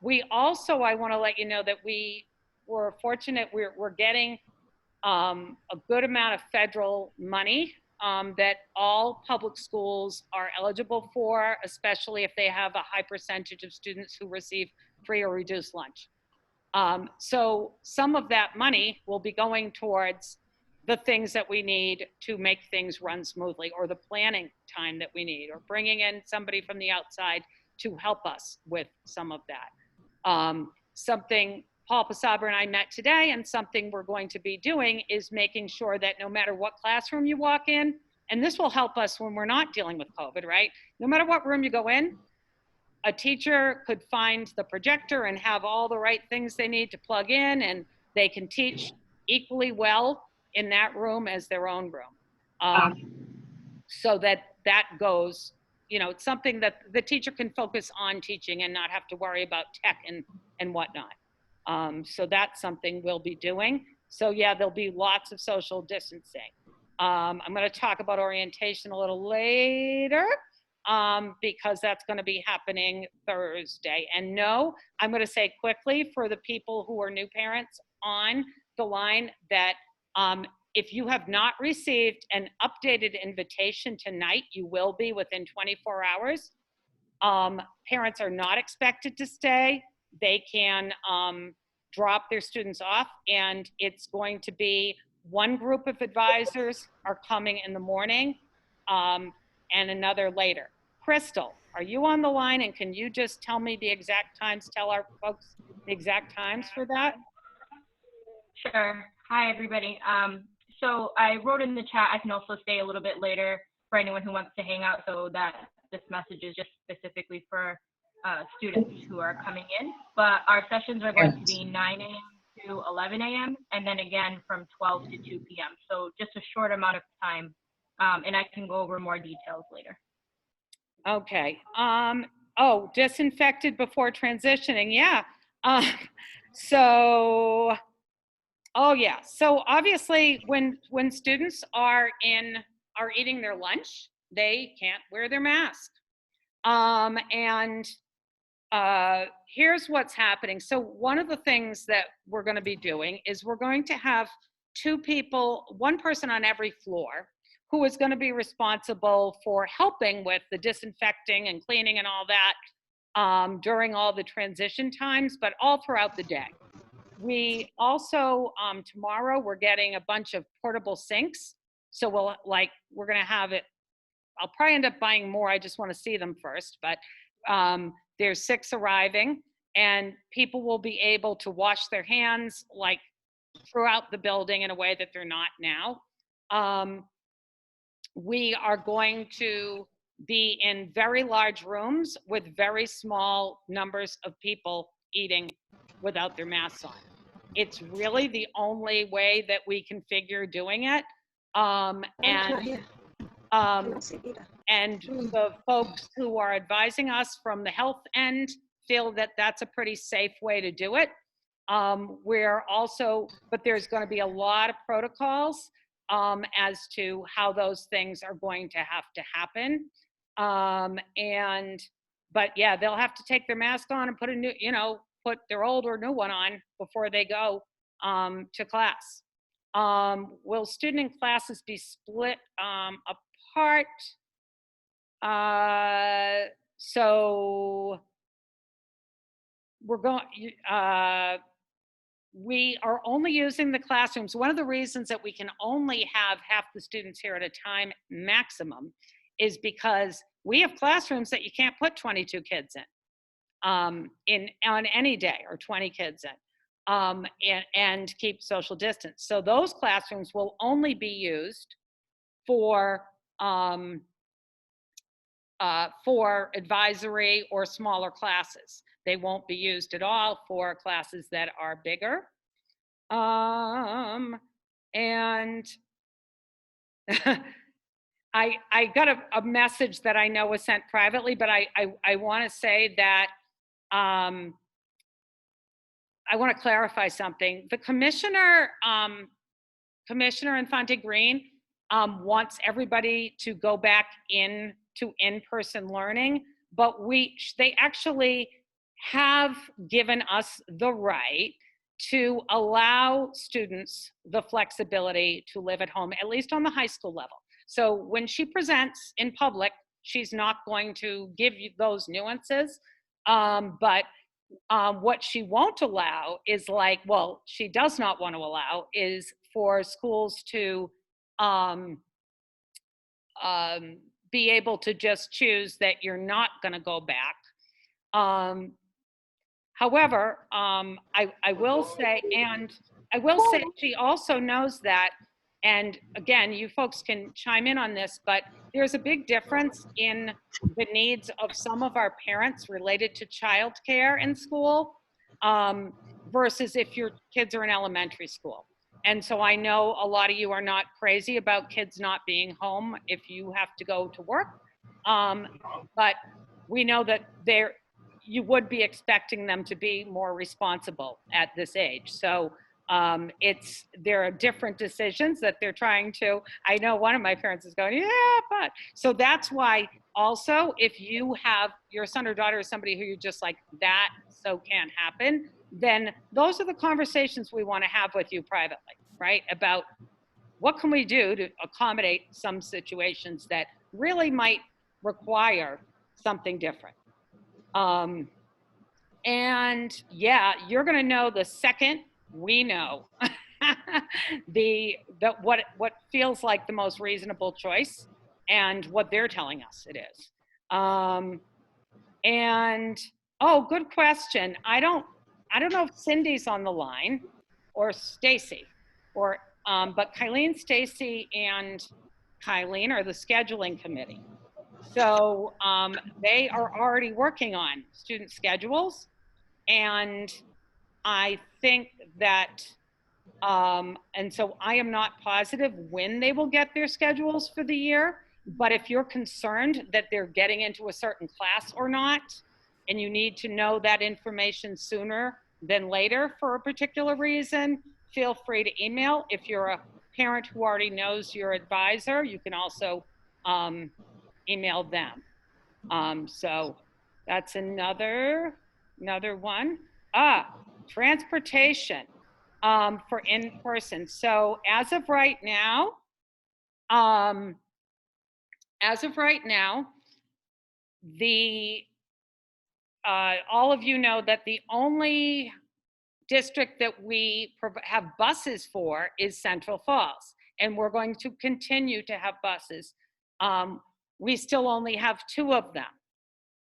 We also, I want to let you know that we were fortunate, we're getting a good amount of federal money that all public schools are eligible for, especially if they have a high percentage of students who receive free or reduced lunch. So some of that money will be going towards the things that we need to make things run smoothly, or the planning time that we need, or bringing in somebody from the outside to help us with some of that. Something Paul Pasaba and I met today, and something we're going to be doing is making sure that no matter what classroom you walk in, and this will help us when we're not dealing with COVID, right? No matter what room you go in, a teacher could find the projector and have all the right things they need to plug in, and they can teach equally well in that room as their own room. So that goes, you know, it's something that the teacher can focus on teaching and not have to worry about tech and whatnot. So that's something we'll be doing. So yeah, there'll be lots of social distancing. I'm going to talk about orientation a little later because that's going to be happening Thursday. And no, I'm going to say quickly for the people who are new parents on the line that if you have not received an updated invitation tonight, you will be within 24 hours. Parents are not expected to stay. They can drop their students off, and it's going to be one group of advisors are coming in the morning and another later. Crystal, are you on the line, and can you just tell me the exact times, tell our folks the exact times for that? Sure. Hi, everybody. So I wrote in the chat, I can also stay a little bit later for anyone who wants to hang out, so that this message is just specifically for students who are coming in. But our sessions are going to be 9 a.m. to 11 a.m. and then again from 12 to 2 p.m. So just a short amount of time, and I can go over more details later. Okay. Oh, disinfected before transitioning. Yeah. Um, so, oh yeah. So obviously when students are eating their lunch, they can't wear their mask. And here's what's happening. So one of the things that we're going to be doing is we're going to have two people, one person on every floor, who is going to be responsible for helping with the disinfecting and cleaning and all that during all the transition times, but all throughout the day. We also, tomorrow, we're getting a bunch of portable sinks. So we're going to have it. I'll probably end up buying more. I just want to see them first. But there's 6 arriving, and people will be able to wash their hands like throughout the building in a way that they're not now. We are going to be in very large rooms with very small numbers of people eating without their masks on. It's really the only way that we can figure doing it. And the folks who are advising us from the health end feel that that's a pretty safe way to do it. We're also, but there's going to be a lot of protocols as to how those things are going to have to happen. But yeah, they'll have to take their mask on and put a new, put their old or new one on before they go to class. Will student and classes be split apart? So we're going, we are only using the classrooms. One of the reasons that we can only have half the students here at a time maximum is because we have classrooms that you can't put 22 kids in on any day, or 20 kids in, and keep social distance. So those classrooms will only be used for advisory or smaller classes. They won't be used at all for classes that are bigger. And I got a message that I know was sent privately, but I want to say that I want to clarify something. The commissioner, Commissioner Infante Green, wants everybody to go back to in-person learning, but they actually have given us the right to allow students the flexibility to live at home, at least on the high school level. So when she presents in public, she's not going to give you those nuances, but what she won't allow is she does not want to allow is for schools to be able to just choose that you're not going to go back. However, I will say she also knows that, and again, you folks can chime in on this, but there's a big difference in the needs of some of our parents related to childcare in school versus if your kids are in elementary school. And so I know a lot of you are not crazy about kids not being home if you have to go to work, but we know that you would be expecting them to be more responsible at this age. So there are different decisions that they're trying to. I know one of my parents is going, yeah, but. So that's why also, if you have your son or daughter is somebody who you're just like, that so can't happen, then those are the conversations we want to have with you privately, right? About what can we do to accommodate some situations that really might require something different. And yeah, you're going to know the second we know what feels like the most reasonable choice and what they're telling us it is. And oh, good question. I don't know if Cindy's on the line or Stacy, or but Kylene, Stacy, and Kylene are the scheduling committee. So they are already working on student schedules, and I think that, and so I am not positive when they will get their schedules for the year, But if you're concerned that they're getting into a certain class or not, and you need to know that information sooner than later for a particular reason, feel free to email. If you're a parent who already knows your advisor, you can also email them. So that's another one. Transportation for in-person. So as of right now, the all of you know that the only district that we have buses for is Central Falls, and we're going to continue to have buses. We still only have 2 of them.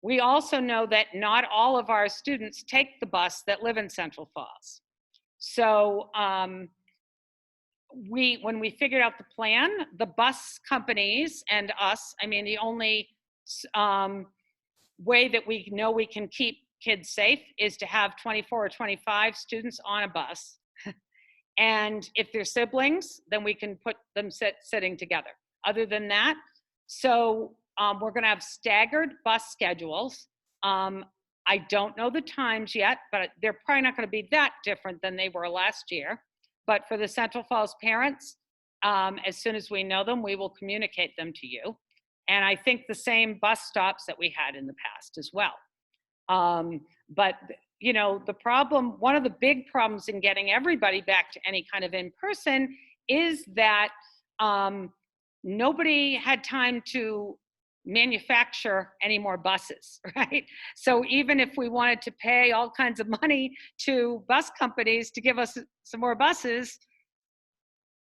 We also know that not all of our students take the bus that live in Central Falls. So when we figured out the plan, the bus companies and us, I mean, the only way that we know we can keep kids safe is to have 24 or 25 students on a bus. And if they're siblings, then we can put them sitting together. Other than that, so we're gonna have staggered bus schedules. I don't know the times yet, but they're probably not gonna be that different than they were last year. But for the Central Falls parents, as soon as we know them, we will communicate them to you. And I think the same bus stops that we had in the past as well. But you know, the problem, one of the big problems in getting everybody back to any kind of in-person is that nobody had time to manufacture any more buses, right? So even if we wanted to pay all kinds of money to bus companies to give us some more buses,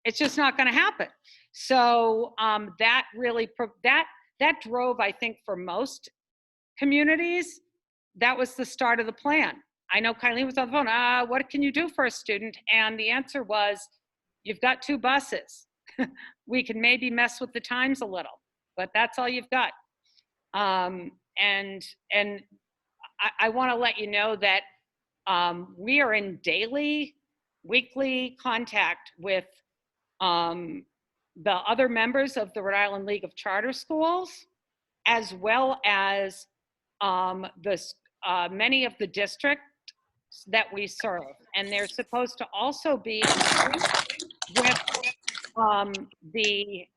it's just not going to happen. So that really, that drove, I think, for most communities, that was the start of the plan. I know Kylie was on the phone, what can you do for a student? And the answer was, you've got 2 buses. We can maybe mess with the times a little, but that's all you've got. And I wanna let you know that we are in daily, weekly contact with the other members of the Rhode Island League of Charter Schools, as well as many of the districts that we serve. And they're supposed to also be with the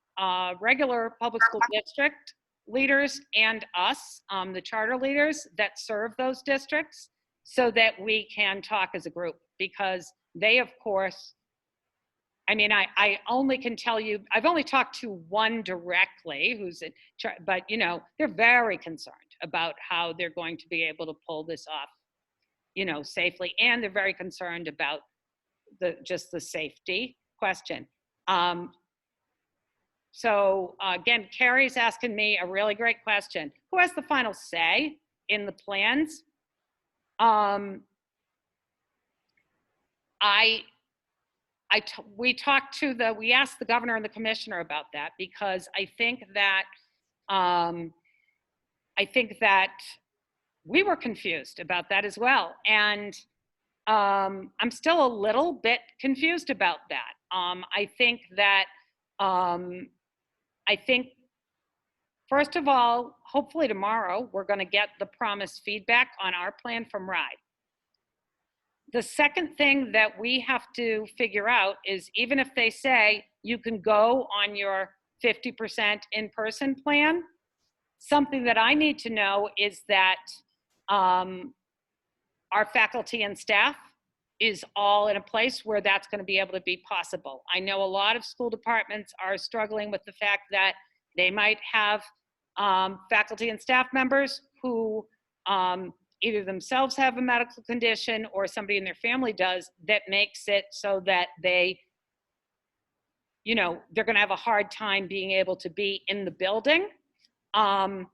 regular public school district leaders and us, the charter leaders that serve those districts, so that we can talk as a group, because they, of course, I mean, I only can tell you, I've only talked to one directly who's in charge, but you know, they're very concerned about how they're going to be able to pull this off, you know, safely. And they're very concerned about just the safety question. So again, Carrie's asking me a really great question. Who has the final say in the plans? We asked the governor and the commissioner about that, because I think that we were confused about that as well. And I'm still a little bit confused about that. I think, first of all, hopefully tomorrow, we're gonna get the promised feedback on our plan from RIDE. The second thing that we have to figure out is, even if they say you can go on your 50% in-person plan, something that I need to know is that our faculty and staff is all in a place where that's going to be able to be possible. I know a lot of school departments are struggling with the fact that they might have faculty and staff members who either themselves have a medical condition or somebody in their family does, that makes it so that they, you know, they're going to have a hard time being able to be in the building. My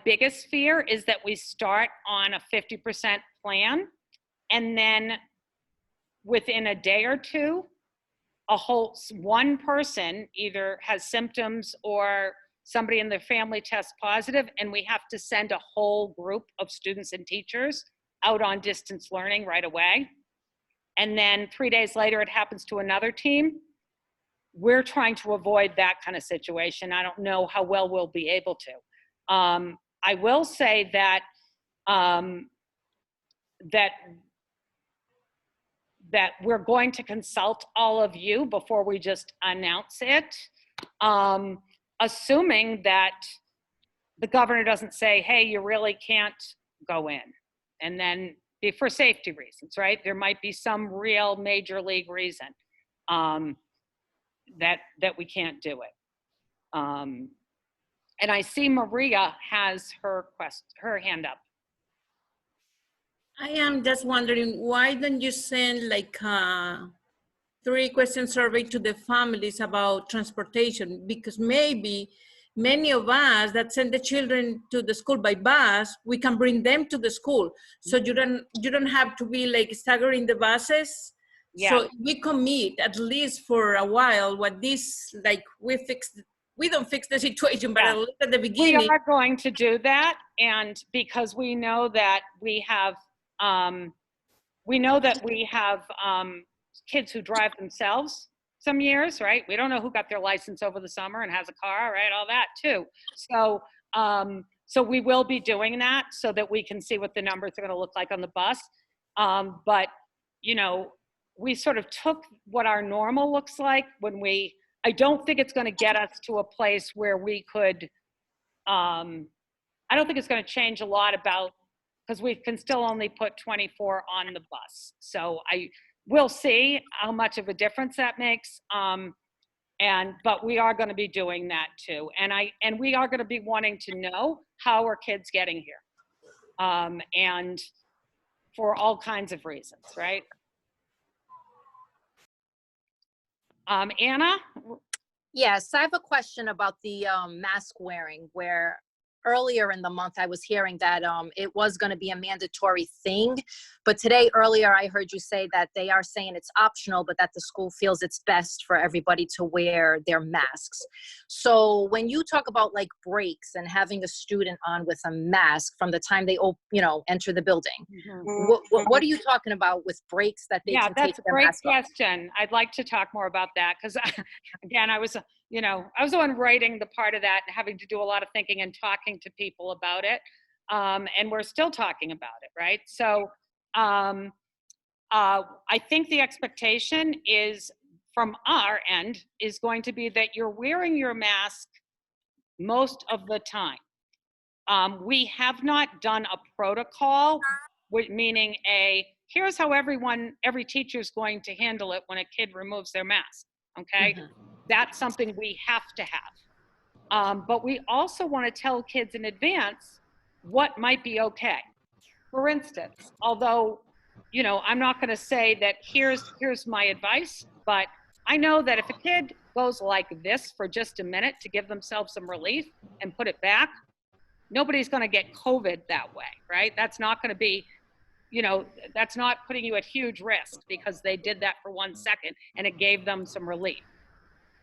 biggest fear is that we start on a 50% plan, and then within a day or two, one person either has symptoms or somebody in their family tests positive, and we have to send a whole group of students and teachers out on distance learning right away. And then 3 days later, it happens to another team. we're trying to avoid that kind of situation. I don't know how well we'll be able to. I will say that that we're going to consult all of you before we just announce it, assuming that the governor doesn't say, hey, you really can't go in. And then for safety reasons, right? There might be some real major league reason that we can't do it. And I see Maria has her hand up. I am just wondering, why don't you send like a 3-question survey to the families about transportation? Because maybe many of us that send the children to the school by bus, we can bring them to the school. So you don't have to be like staggering the buses. Yeah. So we commit at least for a while what this, like we don't fix the situation, but Yeah. at least at the beginning. We are going to do that, and because we know that we have kids who drive themselves some years, right? We don't know who got their license over the summer and has a car, right? All that too. So so we will be doing that so that we can see what the numbers are going to look like on the bus. But you know, we sort of took what our normal looks like when I don't think it's going to get us to a place where we could, I don't think it's going to change a lot because we can still only put 24 on the bus. So we'll see how much of a difference that makes. But we are going to be doing that too. And we are going to be wanting to know how are kids getting here. And for all kinds of reasons, right? Anna? Yes, I have a question about the mask wearing, where earlier in the month I was hearing that it was going to be a mandatory thing, but today earlier I heard you say that they are saying it's optional, but that the school feels it's best for everybody to wear their masks. So when you talk about like breaks and having a student on with a mask from the time they enter the building, what are you talking about with breaks that they can take their mask off? Yeah, that's a great question. I'd like to talk more about that because again, I was the one writing the part of that and having to do a lot of thinking and talking to people about it. And we're still talking about it, right? So I think the expectation is from our end is going to be that you're wearing your mask most of the time. We have not done a protocol, meaning here's how every teacher is going to handle it when a kid removes their mask, okay? Mm-hmm. That's something we have to have. But we also want to tell kids in advance what might be okay. For instance, although, I'm not going to say that here's my advice, but I know that if a kid goes like this for just a minute to give themselves some relief and put it back, nobody's going to get COVID that way, right? That's not going to be, that's not putting you at huge risk because they did that for 1 second and it gave them some relief.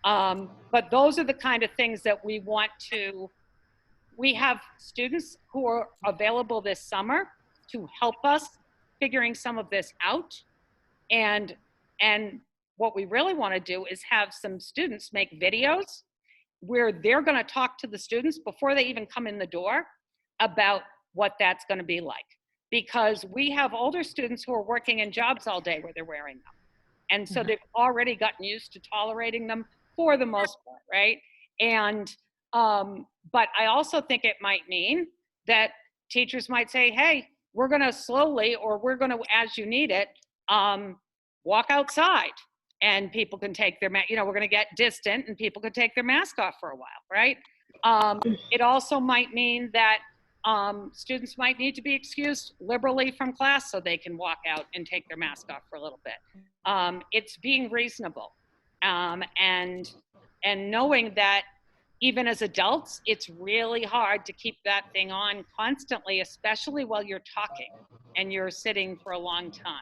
But those are the kind of things that we have students who are available this summer to help us figuring some of this out. And what we really want to do is have some students make videos where they're going to talk to the students before they even come in the door about what that's going to be like. Because we have older students who are working in jobs all day where they're wearing them. And so they've already gotten used to tolerating them for the most part, right? And, but I also think it might mean that teachers might say, hey, we're gonna slowly, or we're gonna, as you need it, walk outside and people can take their, we're gonna get distant and people can take their mask off for a while, right? It also might mean that students might need to be excused liberally from class so they can walk out and take their mask off for a little bit. It's being reasonable. And knowing that even as adults, it's really hard to keep that thing on constantly, especially while you're talking and you're sitting for a long time.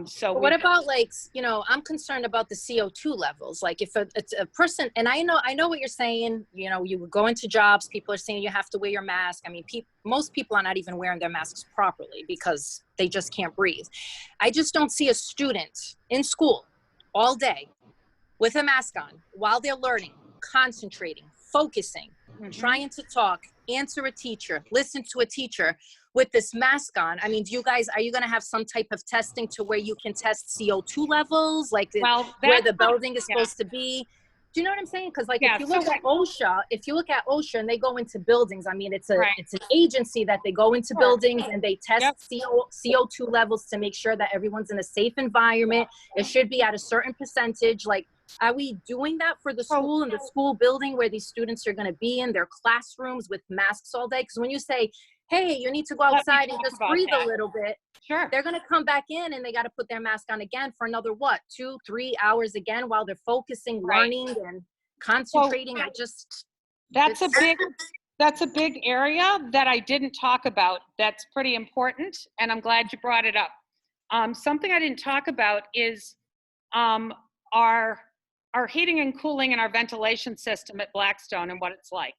So what about I'm concerned about the CO2 levels. Like if it's a person, and I know what you're saying, you go into jobs, people are saying you have to wear your mask. I mean, most people are not even wearing their masks properly because they just can't breathe. I just don't see a student in school all day with a mask on while they're learning, concentrating, focusing, trying to talk, answer a teacher, listen to a teacher with this mask on. I mean, are you going to have some type of testing to where you can test CO2 levels, like Well, where that's the building is yeah. supposed to be? Do you know what I'm saying? Because like Yeah, if you look so at OSHA and they go into buildings, I mean, it's an Right. agency that they go into Sure. buildings and they test Yep. CO2 levels to make sure that everyone's in a safe environment. It should be at a certain percentage. Like, are we doing that for the school and the school building where these students are going to be in their classrooms with masks all day? Because when you say, hey, you need to go Let me outside and talk just about breathe that. a little bit, Sure. they're going to come back in and they got to put their mask on again for another, 2-3 hours again while they're focusing, Right. learning and concentrating. That's a big area that I didn't talk about. That's pretty important, and I'm glad you brought it up. Something I didn't talk about is our heating and cooling and our ventilation system at Blackstone and what it's like.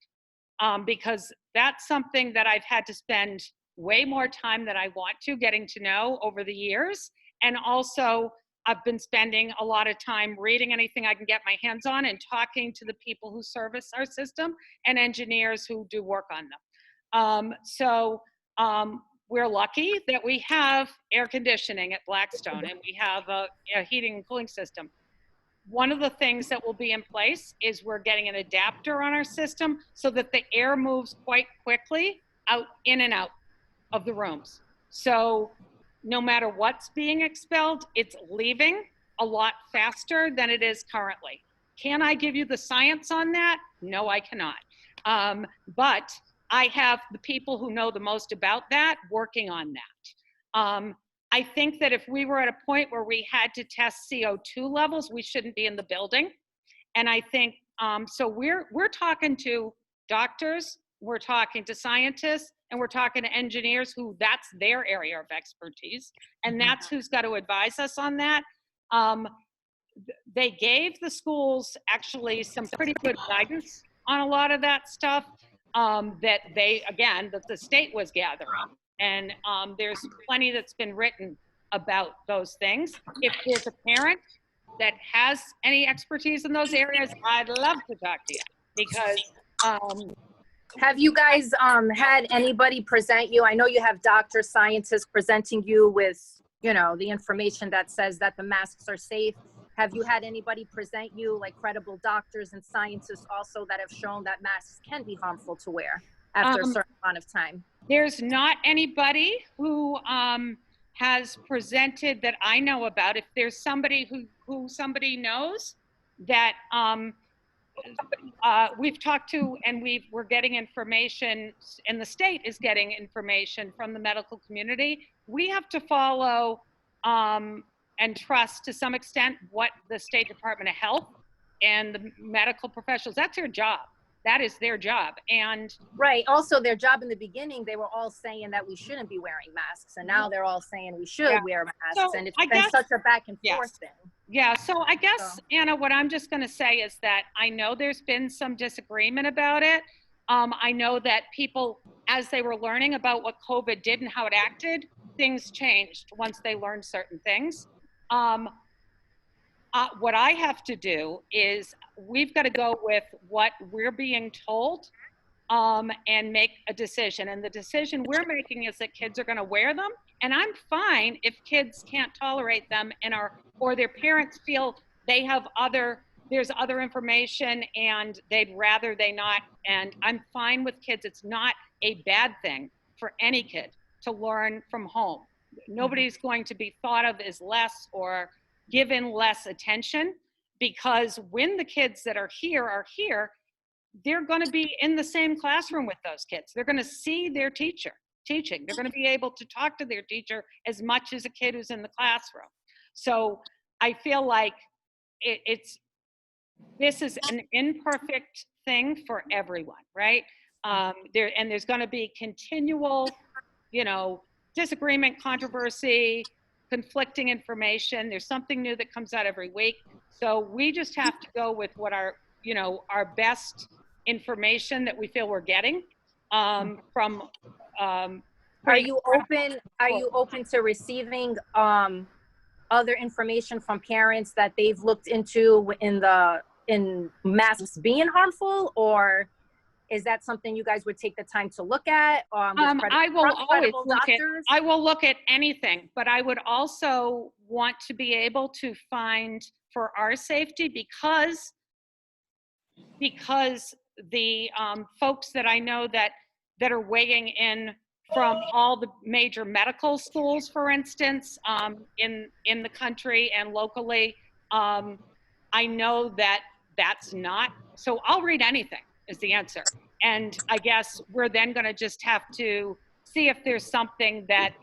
Because that's something that I've had to spend way more time than I want to getting to know over the years. And also I've been spending a lot of time reading anything I can get my hands on and talking to the people who service our system and engineers who do work on them. We're lucky that we have air conditioning at Blackstone and we have a heating and cooling system. One of the things that will be in place is we're getting an adapter on our system so that the air moves quite quickly in and out of the rooms. So no matter what's being expelled, it's leaving a lot faster than it is currently. Can I give you the science on that? No, I cannot. But I have the people who know the most about that working on that. I think that if we were at a point where we had to test CO2 levels, we shouldn't be in the building. And I think, so we're talking to doctors, we're talking to scientists, and we're talking to engineers who that's their area of expertise. And that's who's got to advise us on that. They gave the schools actually some pretty good guidance on a lot of that stuff that the state was gathering. And there's plenty that's been written about those things. If there's a parent that has any expertise in those areas, I'd love to talk to you because have you guys had anybody present you? I know you have doctors, scientists presenting you with, the information that says that the masks are safe. Have you had anybody present you, like credible doctors and scientists also, that have shown that masks can be harmful to wear after a certain amount of time? There's not anybody who has presented that I know about. If there's somebody who somebody knows that we've talked to and we're getting information, and the state is getting information from the medical community, we have to follow and trust to some extent what the State Department of Health and the medical professionals, that's their job. That is their job. And right. Also, their job in the beginning, they were all saying that we shouldn't be wearing masks. And now they're all saying we should wear masks. So and it's been such a back and forth thing. Yeah. So I guess, Anna, what I'm just going to say is that I know there's been some disagreement about it. I know that people, as they were learning about what COVID did and how it acted, things changed once they learned certain things. What I have to do is we've got to go with what we're being told and make a decision. And the decision we're making is that kids are going to wear them. And I'm fine if kids can't tolerate them or their parents feel they have there's other information and they'd rather they not. And I'm fine with kids. It's not a bad thing for any kid to learn from home. Nobody's going to be thought of as less or given less attention, because when the kids that are here, they're going to be in the same classroom with those kids. They're going to see their teacher teaching. They're going to be able to talk to their teacher as much as a kid who's in the classroom. So I feel like this is an imperfect thing for everyone, right? There's going to be continual, disagreement, controversy, conflicting information. There's something new that comes out every week. So we just have to go with what our best information that we feel we're getting from. Are you open to receiving other information from parents that they've looked into in masks being harmful, or is that something you guys would take the time to look at? I will always credible look at, doctors? I will look at anything, but I would also want to be able to find, for our safety, because the folks that I know that are weighing in from all the major medical schools, for instance, in the country and locally, I know that that's not, so I'll read anything is the answer. And I guess we're then going to just have to see if there's something that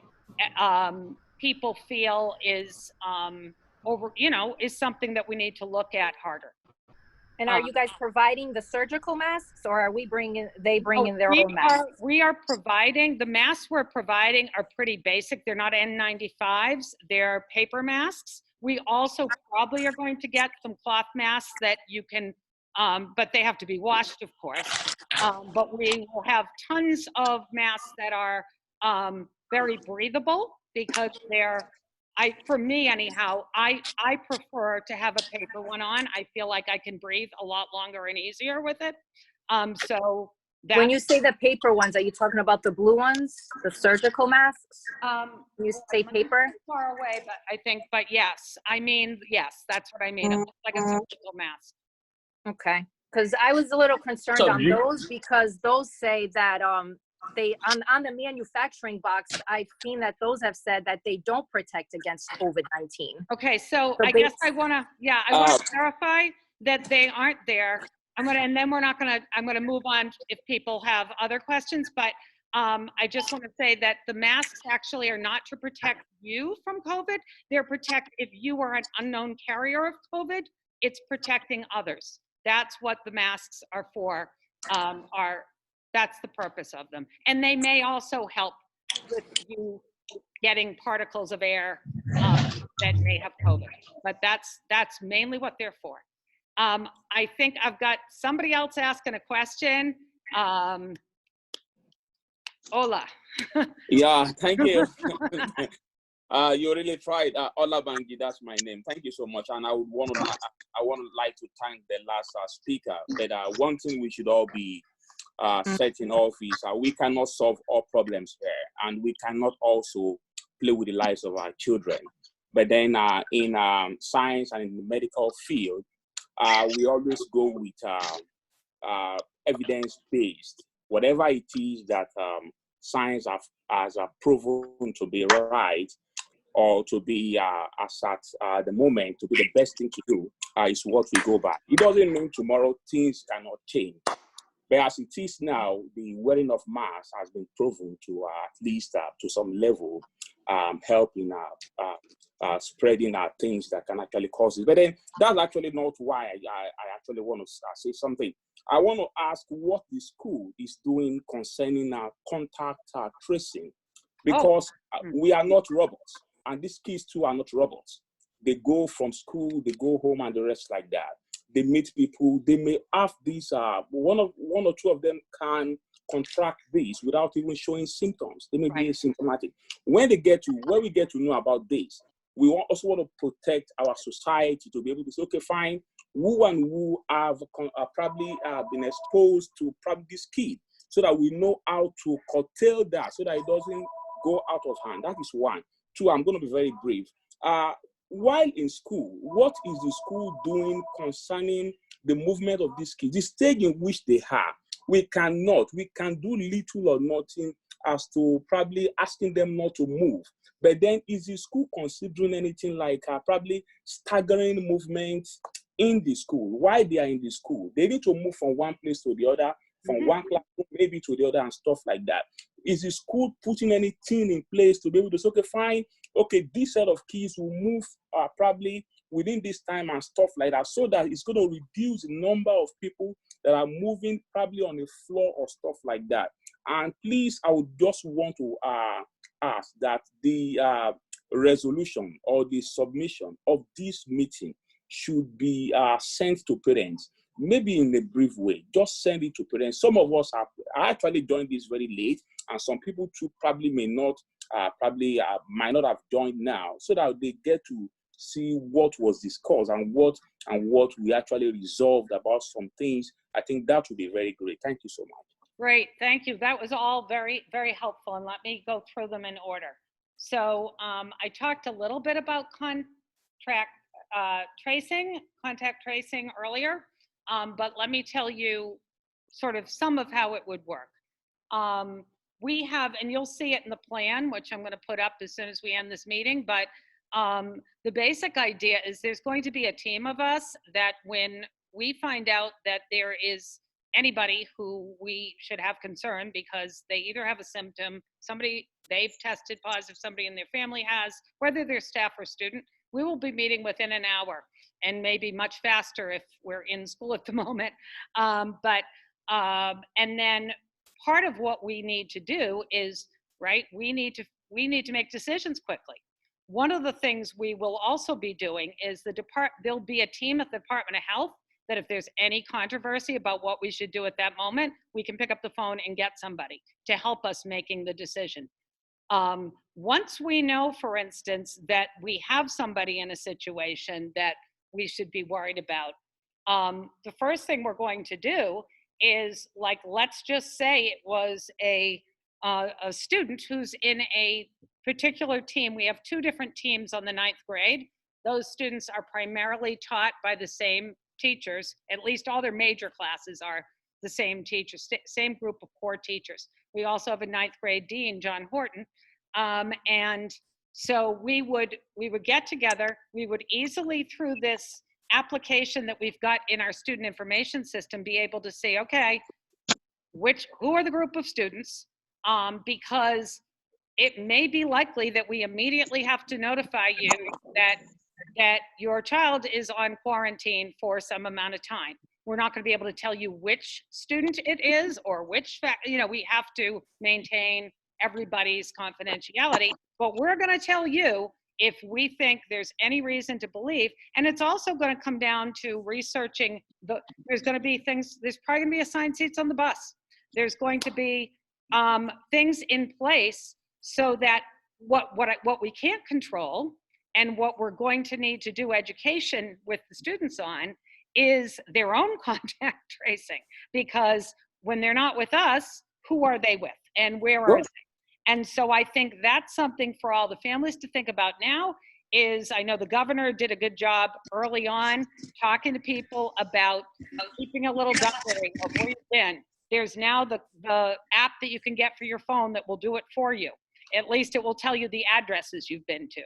people feel is is something that we need to look at harder. And are you guys providing the surgical masks, or are they bringing their own masks? We are providing, the masks we're providing are pretty basic. They're not N95s, they're paper masks. We also probably are going to get some cloth masks that you can, but they have to be washed, of course. But we will have tons of masks that are very breathable, because they're, for me anyhow, I prefer to have a paper one on. I feel like I can breathe a lot longer and easier with it. So that, When you say the paper ones, are you talking about the blue ones, the surgical masks? When you say paper? far away, but I think, but yes, I mean, yes, that's what I mean. It looks like a surgical mask. Okay, because I was a little concerned So on you- those, because those say that they on the manufacturing box, I've seen that those have said that they don't protect against COVID-19. Okay, so So I guess I want to clarify that they aren't there. And then I'm gonna move on if people have other questions, but I just want to say that the masks actually are not to protect you from COVID. They're protect, if you are an unknown carrier of COVID, it's protecting others. That's what the masks are for, that's the purpose of them. And they may also help with you getting particles of air that may have COVID, but that's mainly what they're for. I think I've got somebody else asking a question. Ola. Yeah, thank you. You really tried. Ola Bangi, that's my name. Thank you so much. And I would like to thank the last speaker. But one thing we should all be setting off is we cannot solve all problems here, and we cannot also play with the lives of our children. But then in science and in the medical field, we always go with evidence-based, whatever it is that science has proven to be right, or to be as at the moment to be the best thing to do, is what we go by. It doesn't mean tomorrow things cannot change. But as it is now, the wearing of masks has been proven to at least to some level help in spreading things that can actually cause it. But then that's actually not why I actually want to say something. I want to ask what the school is doing concerning contact tracing, because we are not robots, and these kids too are not robots. They go from school, they go home, and the rest like that. They meet people. They may have these. One or two of them can contract this without even showing symptoms. They may be asymptomatic. When we get to know about this, we also want to protect our society to be able to say, okay, fine, who and who have probably been exposed to probably this kid, so that we know how to curtail that, so that it doesn't go out of hand. That is one. Two, I'm going to be very brief. While in school, what is the school doing concerning the movement of these kids, the stage in which they are? We can do little or nothing as to probably asking them not to move. But then is the school considering anything like probably staggering movements in the school? While they are in the school, they need to move from one place to the other, from one classroom maybe to the other, and stuff like that. Is the school putting anything in place to be able to say, okay, fine, okay, this set of kids will move probably within this time and stuff like that, so that it's going to reduce the number of people that are moving probably on the floor or stuff like that. And please, I would just want to ask that the resolution or the submission of this meeting should be sent to parents, maybe in a brief way. Just send it to parents. Some of us have actually joined this very late, and some people too probably may not, might not have joined now, so that they get to see what was discussed and what we actually resolved about some things. I think that would be very great. Thank you so much. Great, thank you. That was all very, very helpful, and let me go through them in order. So I talked a little bit about contact tracing earlier, but let me tell you sort of some of how it would work. We have, and you'll see it in the plan, which I'm going to put up as soon as we end this meeting, but the basic idea is there's going to be a team of us that when we find out that there is anybody who we should have concern because they either have a symptom, they've tested positive, somebody in their family has, whether they're staff or student, we will be meeting within an hour, and maybe much faster if we're in school at the moment. And then part of what we need to do is, right, we need to make decisions quickly. One of the things we will also be doing is there'll be a team at the Department of Health that if there's any controversy about what we should do at that moment, we can pick up the phone and get somebody to help us making the decision. Once we know, for instance, that we have somebody in a situation that we should be worried about, the first thing we're going to do is, like, let's just say it was a student who's in a particular team. We have 2 different teams on the 9th grade. Those students are primarily taught by the same teachers. At least all their major classes are the same teachers, same group of core teachers. We also have a 9th grade dean, John Horton. And so we would get together, we would easily, through this application that we've got in our student information system, be able to say, okay, who are the group of students? Because it may be likely that we immediately have to notify you that your child is on quarantine for some amount of time. We're not going to be able to tell you which student it is or which, we have to maintain everybody's confidentiality, but we're going to tell you if we think there's any reason to believe. And it's also going to come down to researching there's going to be things, there's probably going to be assigned seats on the bus. There's going to be things in place so that what we can't control and what we're going to need to do education with the students on is their own contact tracing, because when they're not with us, who are they with and where are they? And so I think that's something for all the families to think about now. Is, I know the governor did a good job early on talking to people about keeping a little diary of where you've been. There's now the app that you can get for your phone that will do it for you. At least it will tell you the addresses you've been to.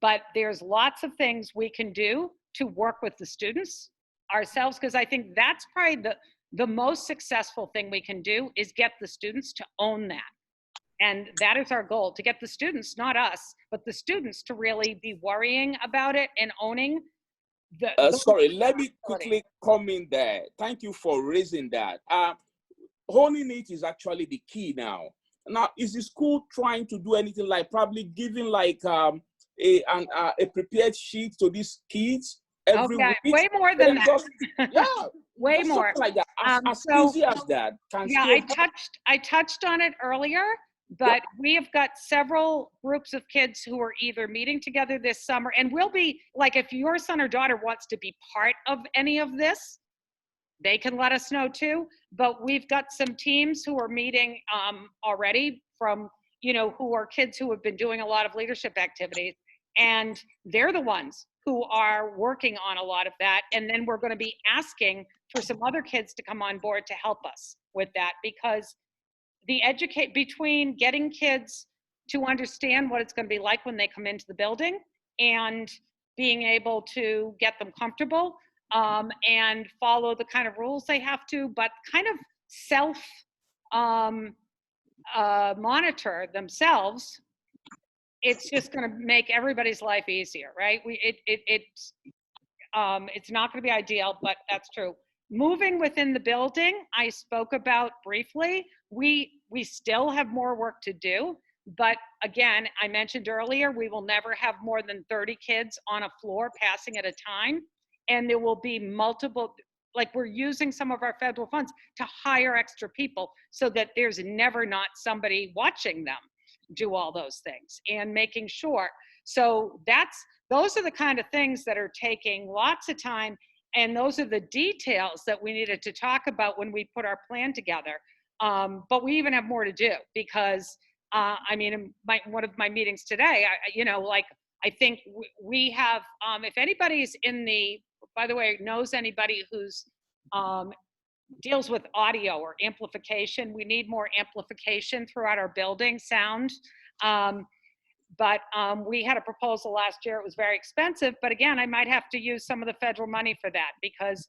But there's lots of things we can do to work with the students ourselves, because I think that's probably the most successful thing we can do is get the students to own that. And that is our goal, to get the students, not us, but the students to really be worrying about it and owning sorry, let me quickly come in there. Thank you for raising that. Owning it is actually the key now. Now, is the school trying to do anything like probably giving like a prepared sheet to these kids every week? Way more than that. Yeah, way more like that. As easy as that. I touched on it earlier, but we have got several groups of kids who are either meeting together this summer, and we'll be like, if your son or daughter wants to be part of any of this, they can let us know too. But we've got some teams who are meeting already from, who are kids who have been doing a lot of leadership activities, and they're the ones who are working on a lot of that. And then we're going to be asking for some other kids to come on board to help us with that, because between getting kids to understand what it's going to be like when they come into the building and being able to get them comfortable and follow the kind of rules they have to, but kind of self monitor themselves, it's just going to make everybody's life easier, right? It's not going to be ideal, but that's true. Moving within the building, I spoke about briefly. We still have more work to do, but again, I mentioned earlier, we will never have more than 30 kids on a floor passing at a time, and there will be multiple, like we're using some of our federal funds to hire extra people so that there's never not somebody watching them. do all those things and making sure. So those are the kind of things that are taking lots of time. And those are the details that we needed to talk about when we put our plan together. But we even have more to do because, I mean, in one of my meetings today, I think we have, if anybody's by the way, knows anybody who's deals with audio or amplification, we need more amplification throughout our building, sound. But we had a proposal last year. It was very expensive, but again, I might have to use some of the federal money for that because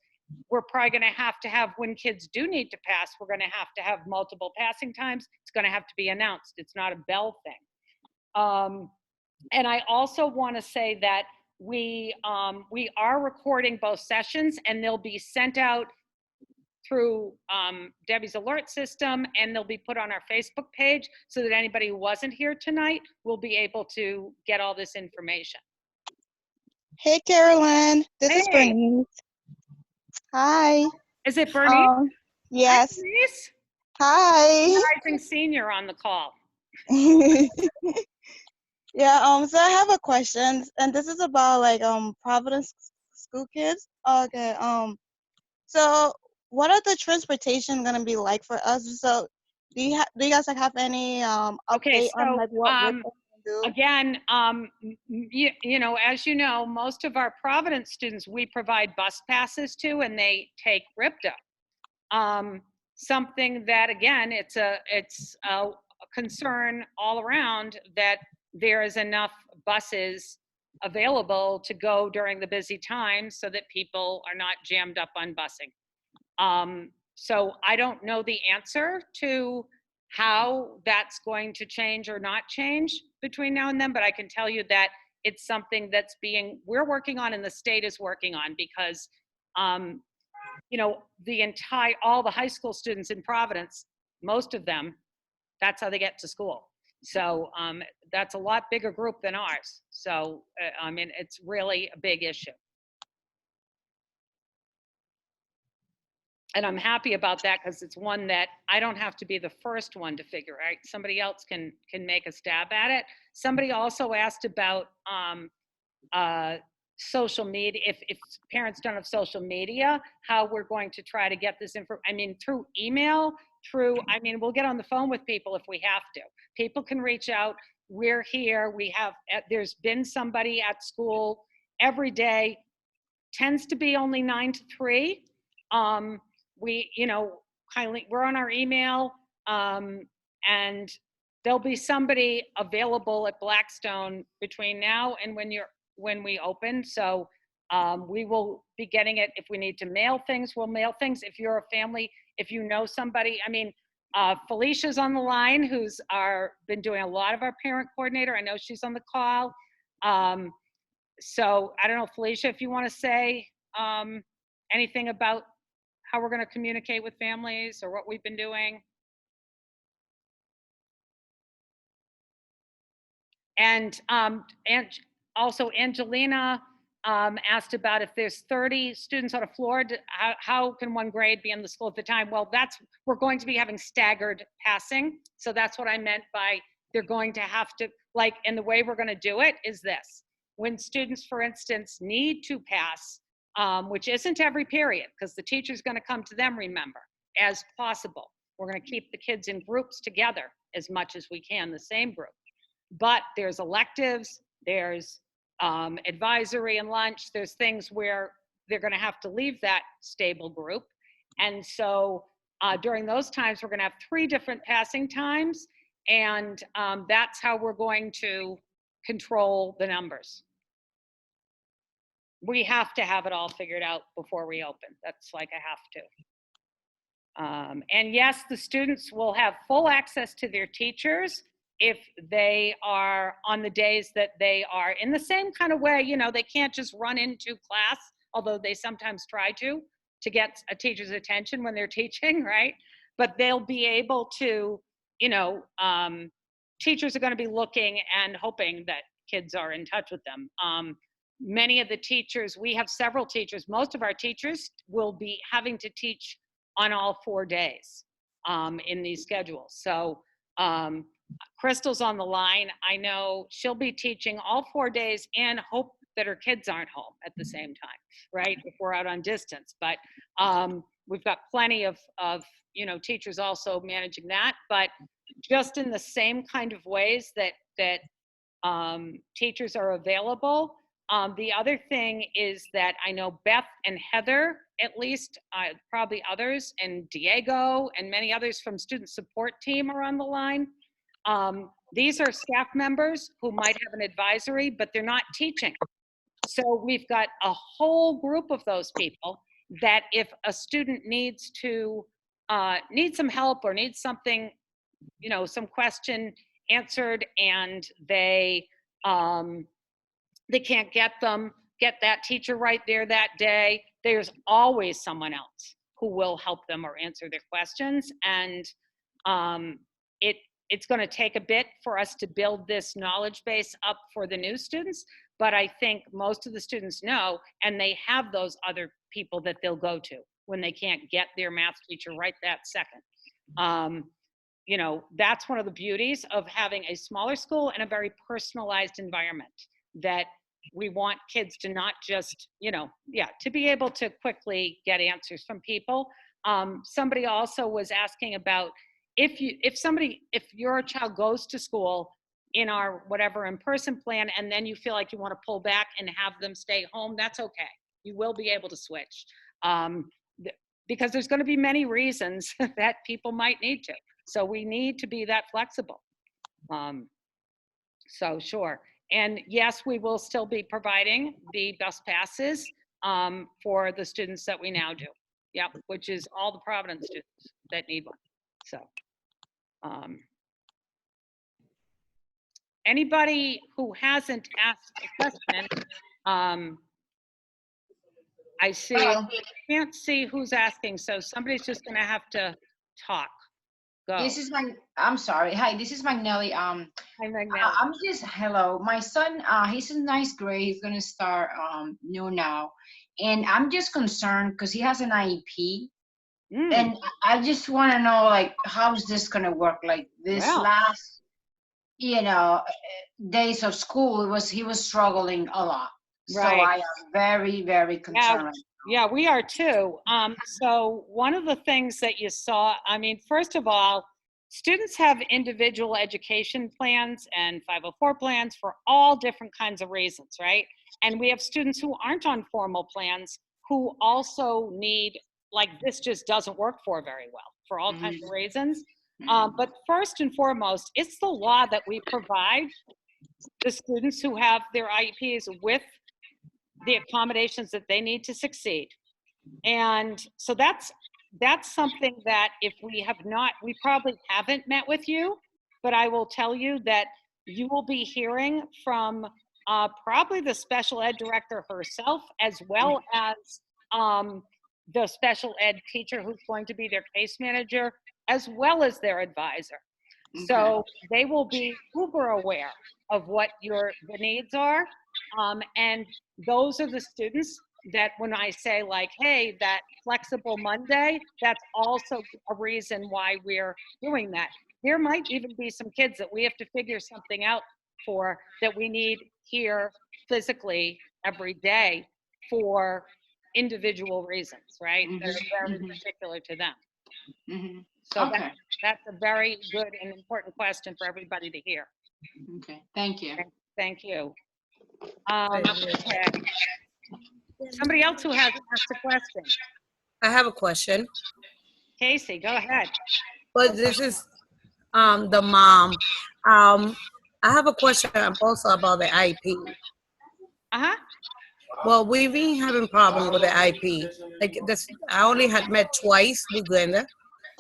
we're probably going to have, when kids do need to pass, we're going to have multiple passing times. It's going to have to be announced. It's not a bell thing. And I also want to say that we are recording both sessions, and they'll be sent out through Debbie's alert system, and they'll be put on our Facebook page so that anybody who wasn't here tonight will be able to get all this information. Hey, Carolyn. This is Hey. Bernice. Hi. Is it Bernice? Yes. Hi, Bernice. Hi. Rising senior on the call. Yeah, so I have a question, and this is about like Providence school kids. Okay, so what are the transportation gonna be like for us? So do you guys like have any Okay, update on so like what we're going to do? again, as you know, most of our Providence students we provide bus passes to, and they take RIPTA. Something that again, it's a concern all around that there is enough buses available to go during the busy times so that people are not jammed up on busing. So I don't know the answer to how that's going to change or not change between now and then, but I can tell you that it's something that's we're working on and the state is working on because, all the high school students in Providence, most of them, that's how they get to school. So that's a lot bigger group than ours. So, it's really a big issue. And I'm happy about that because it's one that I don't have to be the first one to figure out. Somebody else can make a stab at it. Somebody also asked about social media, if parents don't have social media, how we're going to try to get this info. Through email, we'll get on the phone with people if we have to. People can reach out. We're here. There's been somebody at school every day, tends to be only 9 to 3. We're on our email, and there'll be somebody available at Blackstone between now and when we open. So we will be getting it. If we need to mail things, we'll mail things. If you're a family, if you know somebody, Felicia's on the line, who's been doing a lot of our parent coordinator. I know she's on the call. So I don't know, Felicia, if you want to say anything about how we're going to communicate with families or what we've been doing. And also Angelina asked about if there's 30 students on a floor, how can one grade be in the school at the time? Well, we're going to be having staggered passing. So that's what I meant by they're going to have to, and the way we're going to do it is this. When students, for instance, need to pass, which isn't every period, because the teacher's going to come to them, remember, as possible. We're going to keep the kids in groups together as much as we can, the same group. But there's electives, there's advisory and lunch, there's things where they're going to have to leave that stable group. And so during those times, we're going to have 3 different passing times, and that's how we're going to control the numbers. We have to have it all figured out before we open. That's like a have to. And yes, the students will have full access to their teachers if they are on the days that they are in the same kind of way. They can't just run into class, although they sometimes try to get a teacher's attention when they're teaching, right? But they'll be able to, teachers are going to be looking and hoping that kids are in touch with them. Many of the teachers, we have several teachers, most of our teachers will be having to teach on all 4 days in these schedules. So Crystal's on the line. I know she'll be teaching all 4 days and hope that her kids aren't home at the same time, right? If we're out on distance. But we've got plenty of teachers also managing that. But just in the same kind of ways that teachers are available. The other thing is that I know Beth and Heather, at least, probably others, and Diego and many others from student support team are on the line. These are staff members who might have an advisory, but they're not teaching. So we've got a whole group of those people that if a student needs some help or needs something, some question answered, and they can't get that teacher right there that day, there's always someone else who will help them or answer their questions. And it's going to take a bit for us to build this knowledge base up for the new students, but I think most of the students know, and they have those other people that they'll go to when they can't get their math teacher right that second. That's one of the beauties of having a smaller school and a very personalized environment, that we want kids to not just, to be able to quickly get answers from people. Somebody also was asking about if your child goes to school in our whatever in-person plan, and then you feel like you want to pull back and have them stay home, that's okay. You will be able to switch. Because there's going to be many reasons that people might need to. So we need to be that flexible. So sure. And yes, we will still be providing the bus passes for the students that we now do. Yep, which is all the Providence students that need one. So anybody who hasn't asked a question, I see, can't see who's asking, so somebody's just gonna have to talk. Go. This is I'm sorry. Hi, this is Magnelli. Hi, Magnelli. Hello. My son, he's in ninth grade. He's gonna start new now. And I'm just concerned because he has an IEP. And I just want to know, like, how's this gonna work? Like this last, days of school, he was struggling a lot. Right. So I am very, very concerned. Yeah, we are too. So one of the things that you saw, first of all, students have individual education plans and 504 plans for all different kinds of reasons, right? And we have students who aren't on formal plans who also need, like, this just doesn't work for very well for all kinds of reasons. But first and foremost, it's the law that we provide the students who have their IEPs with the accommodations that they need to succeed. And so that's something that if we probably haven't met with you, but I will tell you that you will be hearing from probably the special ed director herself, as well as the special ed teacher who's going to be their case manager, as well as their advisor. Okay. So they will be uber aware of what the needs are. And those are the students that when I say, like, hey, that flexible Monday, that's also a reason why we're doing that. There might even be some kids that we have to figure something out for that we need here physically every day for individual reasons, right? That are very particular to them. So that's a very good and important question for everybody to hear. Okay, thank you. Thank you. Okay. Somebody else who hasn't asked a question. I have a question. Casey, go ahead. But this is the mom. I have a question also about the IEP. Well, we've been having problems with the IEP. Like this, I only had met twice with Glenda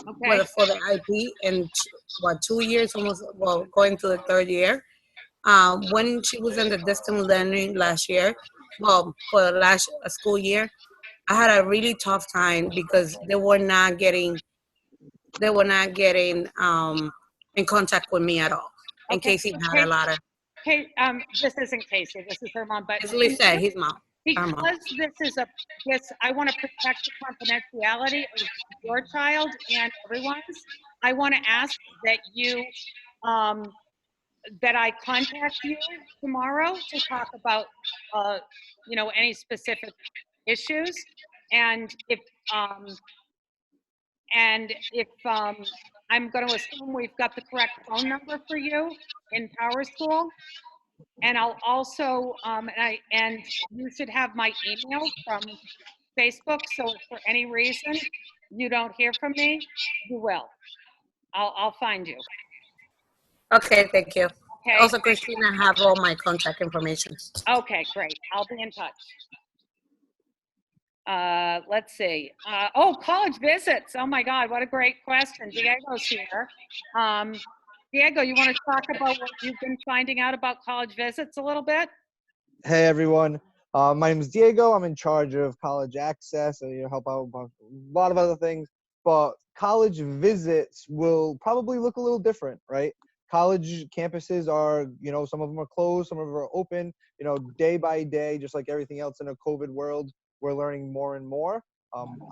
for the IEP in 2 years, almost, going to the third year. When she was in the distance learning last year, for the last school year, I had a really tough time because they were not getting in contact with me at all. And Casey had a lot of. Okay, this isn't Casey. This is her mom. But as Lee said, his mom. Because I want to protect the confidentiality of your child and everyone's. I want to ask that you that I contact you tomorrow to talk about, any specific issues. And if I'm going to assume we've got the correct phone number for you in Power School. And I'll also, and you should have my email from Facebook. So if for any reason you don't hear from me, you will. I'll find you. Okay, thank you. Okay. Also, Christina, have all my contact information. Okay, great. I'll be in touch. Let's see. College visits. Oh my God, what a great question. Diego's here. Diego, you want to talk about what you've been finding out about college visits a little bit? Hey everyone, my name is Diego. I'm in charge of college access and help out with a lot of other things. But college visits will probably look a little different, right? College campuses are, some of them are closed, some of them are open. Day by day, just like everything else in a COVID world, we're learning more and more.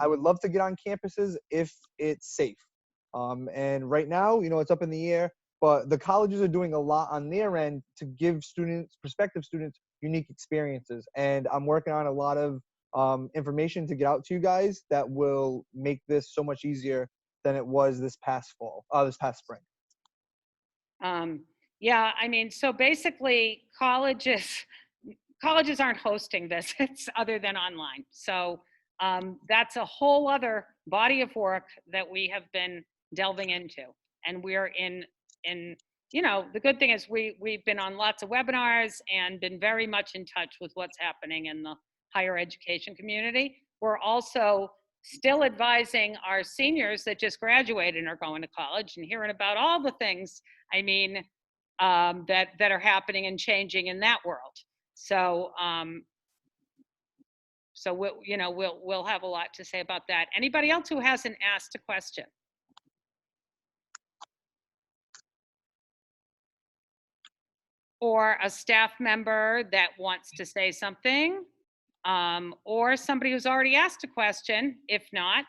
I would love to get on campuses if it's safe. And right now, it's up in the air. But the colleges are doing a lot on their end to give prospective students, unique experiences. And I'm working on a lot of information to get out to you guys that will make this so much easier than it was this past spring. Yeah, I mean, so basically colleges aren't hosting visits other than online. So that's a whole other body of work that we have been delving into. And we're in the good thing is we've been on lots of webinars and been very much in touch with what's happening in the higher education community. We're also still advising our seniors that just graduated and are going to college and hearing about all the things, that are happening and changing in that world. So, we'll have a lot to say about that. Anybody else who hasn't asked a question? Or a staff member that wants to say something, or somebody who's already asked a question, if not,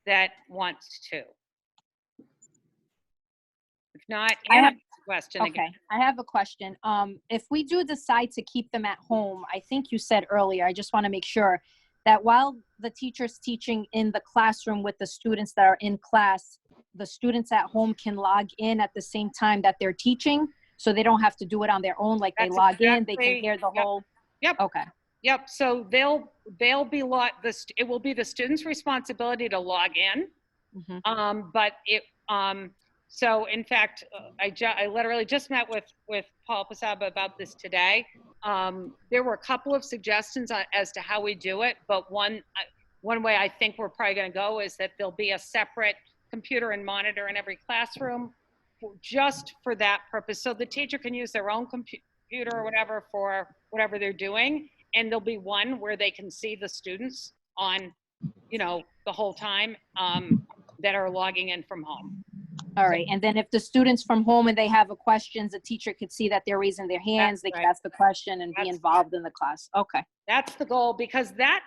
that wants to. If not, Anna has a question again. Okay, I have a question. If we do decide to keep them at home, I think you said earlier, I just want to make sure that while the teacher's teaching in the classroom with the students that are in class, the students at home can log in at the same time that they're teaching, so they don't have to do it on their own. Like they log in, they can hear the whole. Yep. Okay. Yep. So they'll be it will be the student's responsibility to log in. Mm-hmm. But so in fact, I literally just met with Paul Pasaba about this today. There were a couple of suggestions as to how we do it, but one way I think we're probably going to go is that there'll be a separate computer and monitor in every classroom just for that purpose. So the teacher can use their own computer or whatever for whatever they're doing. And there'll be one where they can see the students on, the whole time that are logging in from home. All right. And then if the students from home and they have a questions, the teacher could see that they're raising their hands, they can ask the question and be involved in the class. Okay. That's the goal, because that,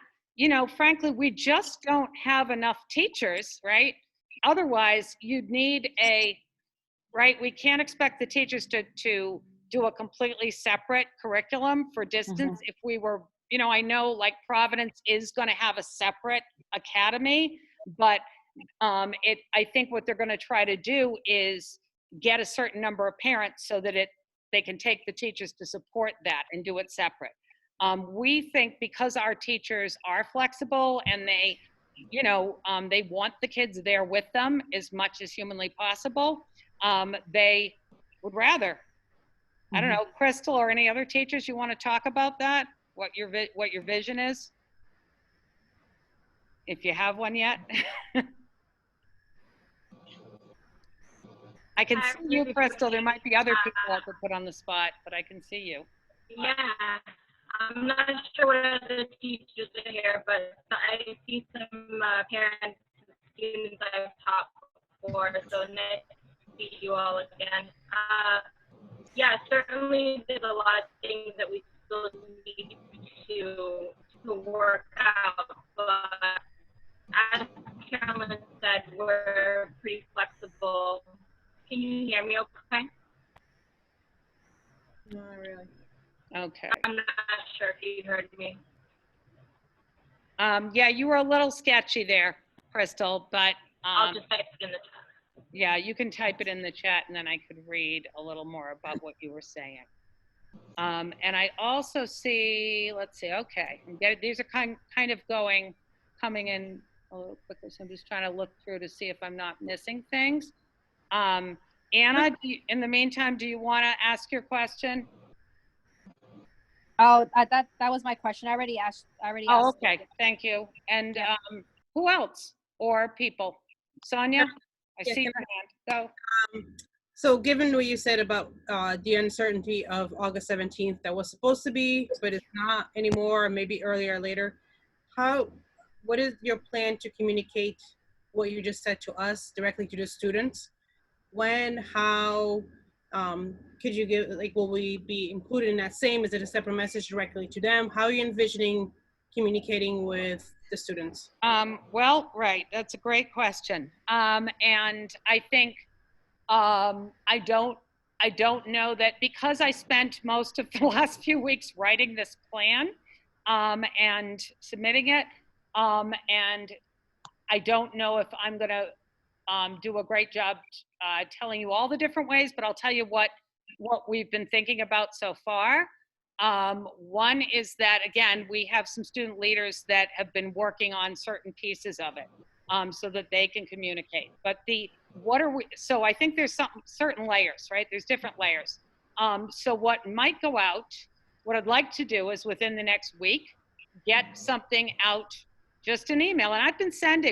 frankly, we just don't have enough teachers, right? Otherwise, you'd need we can't expect the teachers to do a completely separate curriculum for distance. If we were, I know like Providence is going to have a separate academy, but I think what they're going to try to do is get a certain number of parents so that they can take the teachers to support that and do it separate. We think because our teachers are flexible and they want the kids there with them as much as humanly possible, they would rather. I don't know, Crystal or any other teachers, you want to talk about that? What your vision is? If you have one yet. I can see you, Crystal. There might be other people I could put on the spot, but I can see you. Yeah, I'm not sure what other teachers are here, but I see some parents and students I've taught before, so nice to see you all again. Yeah, certainly there's a lot of things that we still need to work out, but as Carolyn said, we're pretty flexible Can you hear me okay? Not really. Okay. I'm not sure if you heard me. Yeah, you were a little sketchy there, Crystal, but I'll just type it in the chat. yeah, you can type it in the chat and then I could read a little more about what you were saying. And I also see, let's see, okay, these are kind of coming in a little quicker, so I'm just trying to look through to see if I'm not missing things. Anna, in the meantime, do you want to ask your question? Oh, that was my question. I already asked. Oh, okay, thank you. And who else or people? Sonia, I Yes. see your hand. Go. So given what you said about the uncertainty of August 17th, that was supposed to be, but it's not anymore, or maybe earlier or later, what is your plan to communicate what you just said to us directly to the students? When, how, could you give, like, will we be included in that same? Is it a separate message directly to them? How are you envisioning communicating with the students? Well, right, that's a great question. And I think I don't know that, because I spent most of the last few weeks writing this plan and submitting it, and I don't know if I'm going to do a great job telling you all the different ways, but I'll tell you what we've been thinking about so far. One is that, again, we have some student leaders that have been working on certain pieces of it so that they can communicate. But so I think there's certain layers, right? There's different layers. So what might go out, what I'd like to do is within the next week, get something out, just an email. And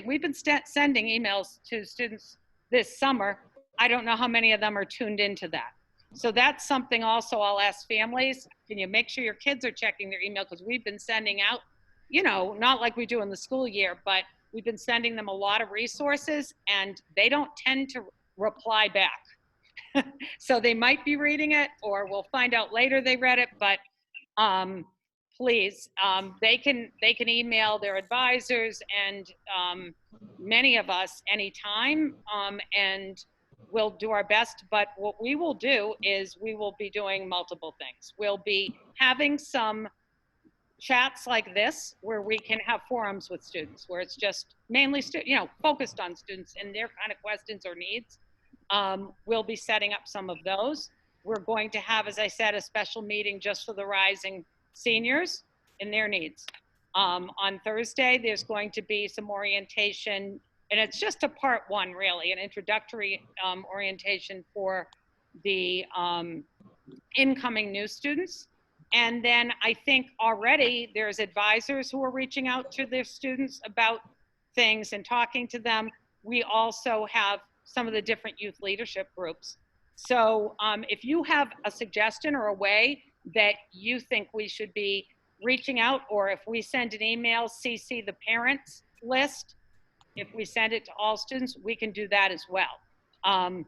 we've been sending emails to students this summer. I don't know how many of them are tuned into that. So that's something also I'll ask families, can you make sure your kids are checking their email? Because we've been sending out, not like we do in the school year, but we've been sending them a lot of resources and they don't tend to reply back. So they might be reading it, or we'll find out later they read it, but please, they can email their advisors and many of us anytime, and we'll do our best. But what we will do is we will be doing multiple things. We'll be having some chats like this where we can have forums with students, where it's just mainly focused on students and their kind of questions or needs. We'll be setting up some of those. We're going to have, as I said, a special meeting just for the rising seniors and their needs. On Thursday, there's going to be some orientation, and it's just a part one, really, an introductory orientation for the incoming new students. And then I think already there's advisors who are reaching out to their students about things and talking to them. We also have some of the different youth leadership groups. So if you have a suggestion or a way that you think we should be reaching out, or if we send an email, CC the parents list, if we send it to all students, we can do that as well.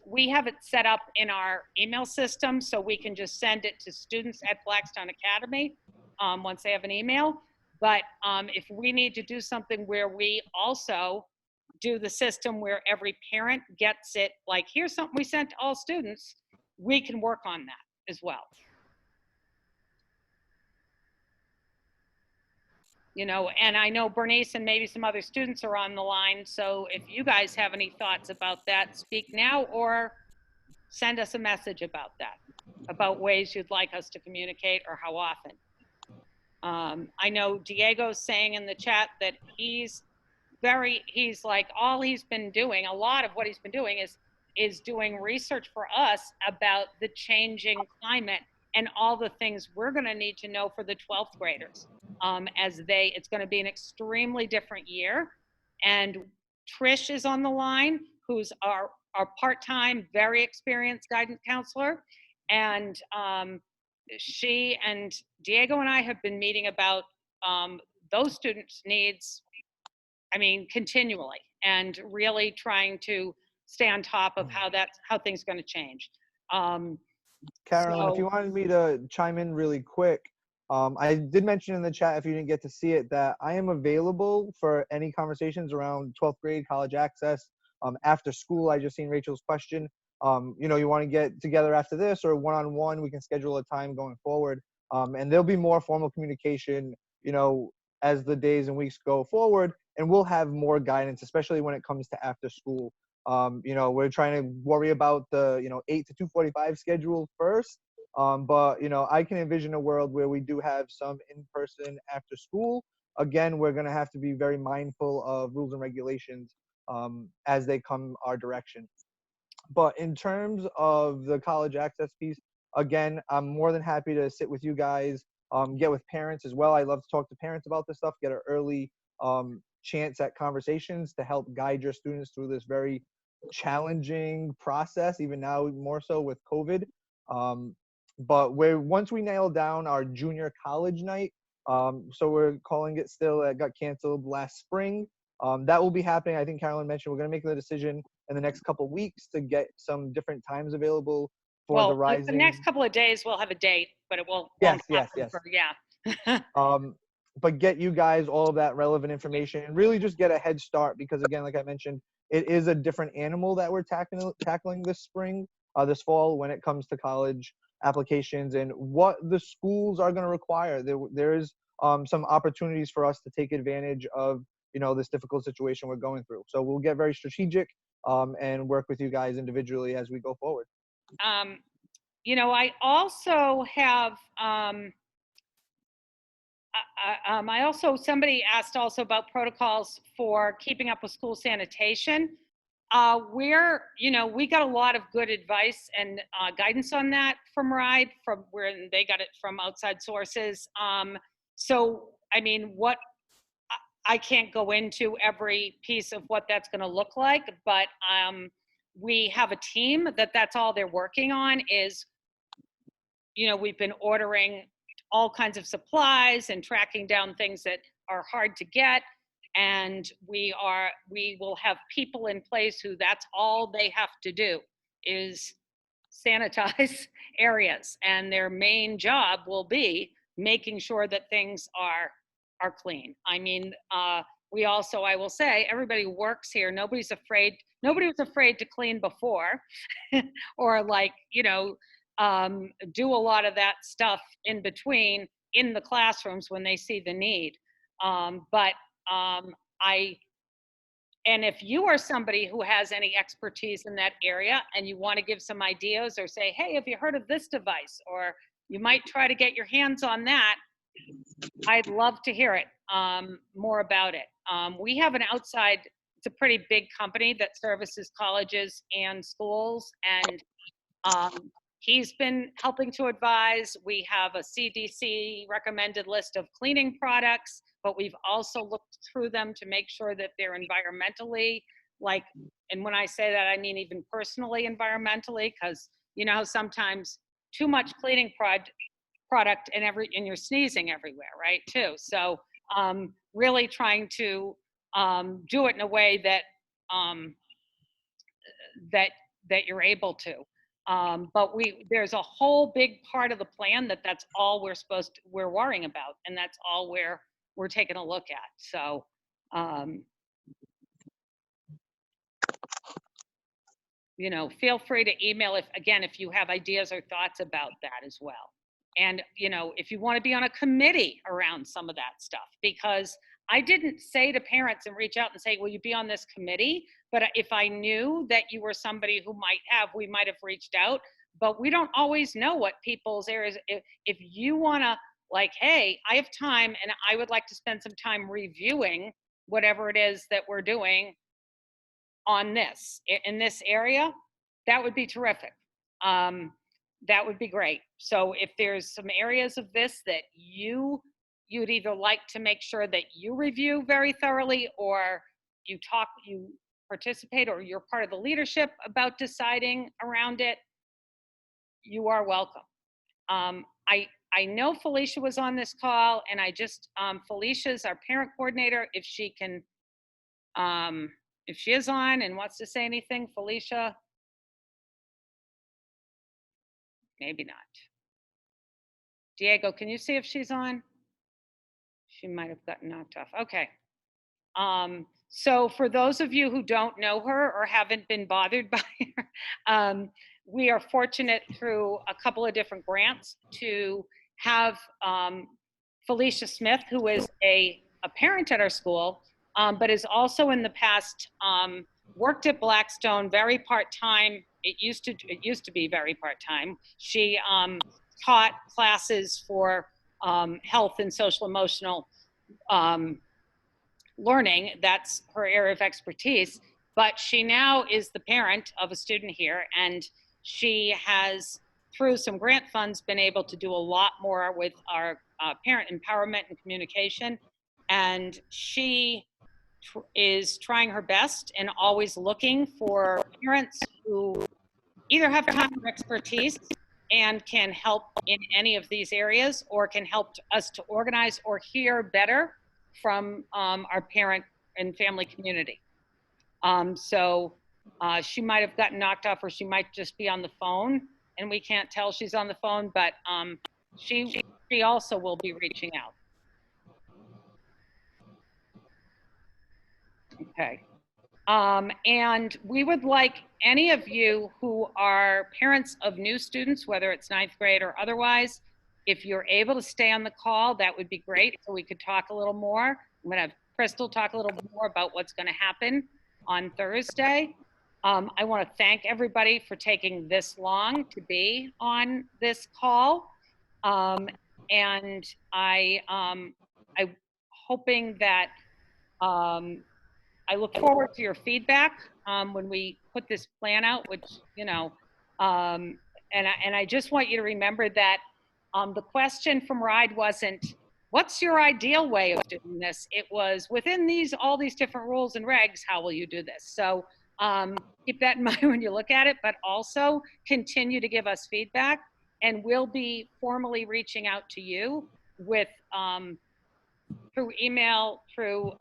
We have it set up in our email system, so we can just send it to students at Blackstone Academy once they have an email. But if we need to do something where we also do the system where every parent gets it, like, here's something we sent to all students, we can work on that as well. And I know Bernice and maybe some other students are on the line. So if you guys have any thoughts about that, speak now or send us a message about that, about ways you'd like us to communicate or how often. I know Diego's saying in the chat that he's like, all he's been doing, a lot of what he's been doing is doing research for us about the changing climate and all the things we're going to need to know for the 12th graders. It's going to be an extremely different year. And Trish is on the line, who's our part-time, very experienced guidance counselor. And she and Diego and I have been meeting about those students' needs, continually, and really trying to stay on top of how things are going to change. Carolyn, if you wanted me to chime in really quick, I did mention in the chat, if you didn't get to see it, that I am available for any conversations around 12th grade college access, After school, I just seen Rachel's question. You know, you want to get together after this or one-on-one, we can schedule a time going forward. And there'll be more formal communication, you know, as the days and weeks go forward, and we'll have more guidance, especially when it comes to after school. You know, we're trying to worry about the, you know, 8 to 2:45 schedule first. But, you know, I can envision a world where we do have some in-person after school. Again, we're going to have to be very mindful of rules and regulations as they come our direction. But in terms of the college access piece, again, I'm more than happy to sit with you guys, get with parents as well. I love to talk to parents about this stuff, get an early chance at conversations to help guide your students through this very challenging process, even now more so with COVID. But once we nail down our junior college night, so we're calling it still, it got canceled last spring. That will be happening. I think Carolyn mentioned we're going to make the decision in the next couple of weeks to get some different times available for the rising. The next couple of days we'll have a date, but it won't Yes. happen for, yeah. But get you guys all of that relevant information and really just get a head start because again, like I mentioned, it is a different animal that we're tackling this spring, this fall when it comes to college applications and what the schools are going to require. There is some opportunities for us to take advantage of, you know, this difficult situation we're going through. So we'll get very strategic and work with you guys individually as we go forward. You know, I also have, somebody asked also about protocols for keeping up with school sanitation. You know, we got a lot of good advice and guidance on that from RIDE, from where they got it from outside sources. So, I mean, I can't go into every piece of what that's going to look like, but we have a team that's all they're working on is, you know, we've been ordering all kinds of supplies and tracking down things that are hard to get. And we will have people in place who that's all they have to do is sanitize areas. And their main job will be making sure that things are clean. I mean, we also, I will say, everybody who works here, nobody was afraid to clean before or like, you know, do a lot of that stuff in between in the classrooms when they see the need. And if you are somebody who has any expertise in that area and you want to give some ideas or say, hey, have you heard of this device? Or you might try to get your hands on that. I'd love to hear it, more about it. We have an outside, it's a pretty big company that services colleges and schools, and he's been helping to advise. We have a CDC recommended list of cleaning products, but we've also looked through them to make sure that they're environmentally, like, and when I say that, I mean even personally environmentally, because you know sometimes too much cleaning product and you're sneezing everywhere, right, too. So really trying to do it in a way that that you're able to. But there's a whole big part of the plan that's all we're worrying about, and that's all we're taking a look at. So you know, feel free to email if you have ideas or thoughts about that as well. And you know, if you want to be on a committee around some of that stuff, because I didn't say to parents and reach out and say, will you be on this committee? But if I knew that you were somebody who we might have reached out, but we don't always know what people's areas. If you want to, like, hey, I have time and I would like to spend some time reviewing whatever it is that we're doing on this, in this area, that would be terrific. That would be great. So if there's some areas of this that you'd either like to make sure that you review very thoroughly, or you participate, or you're part of the leadership about deciding around it, you are welcome. I know Felicia was on this call, and Felicia's our parent coordinator. If she is on and wants to say anything, Felicia. Maybe not. Diego, can you see if she's on? She might have gotten knocked off. Okay. So for those of you who don't know her or haven't been bothered by her, we are fortunate through a couple of different grants to have Felicia Smith, who is a parent at our school, but is also in the past worked at Blackstone very part-time. It used to be very part-time. She taught classes for health and social emotional learning. That's her area of expertise. But she now is the parent of a student here, and she has, through some grant funds, been able to do a lot more with our parent empowerment and communication. And she is trying her best and always looking for parents who either have time or expertise and can help in any of these areas, or can help us to organize or hear better from our parent and family community. So she might have gotten knocked off, or she might just be on the phone and we can't tell she's on the phone, but she also will be reaching out. Okay. And we would like any of you who are parents of new students, whether it's 9th grade or otherwise, if you're able to stay on the call, that would be great, so we could talk a little more. I'm gonna have Crystal talk a little bit more about what's gonna happen on Thursday. I wanna thank everybody for taking this long to be on this call. And I'm hoping that I look forward to your feedback when we put this plan out, which, you know, and I just want you to remember that the question from RIDE wasn't, what's your ideal way of doing this? It was, within all these different rules and regs, how will you do this? So keep that in mind when you look at it, but also continue to give us feedback, and we'll be formally reaching out to you with, through email, through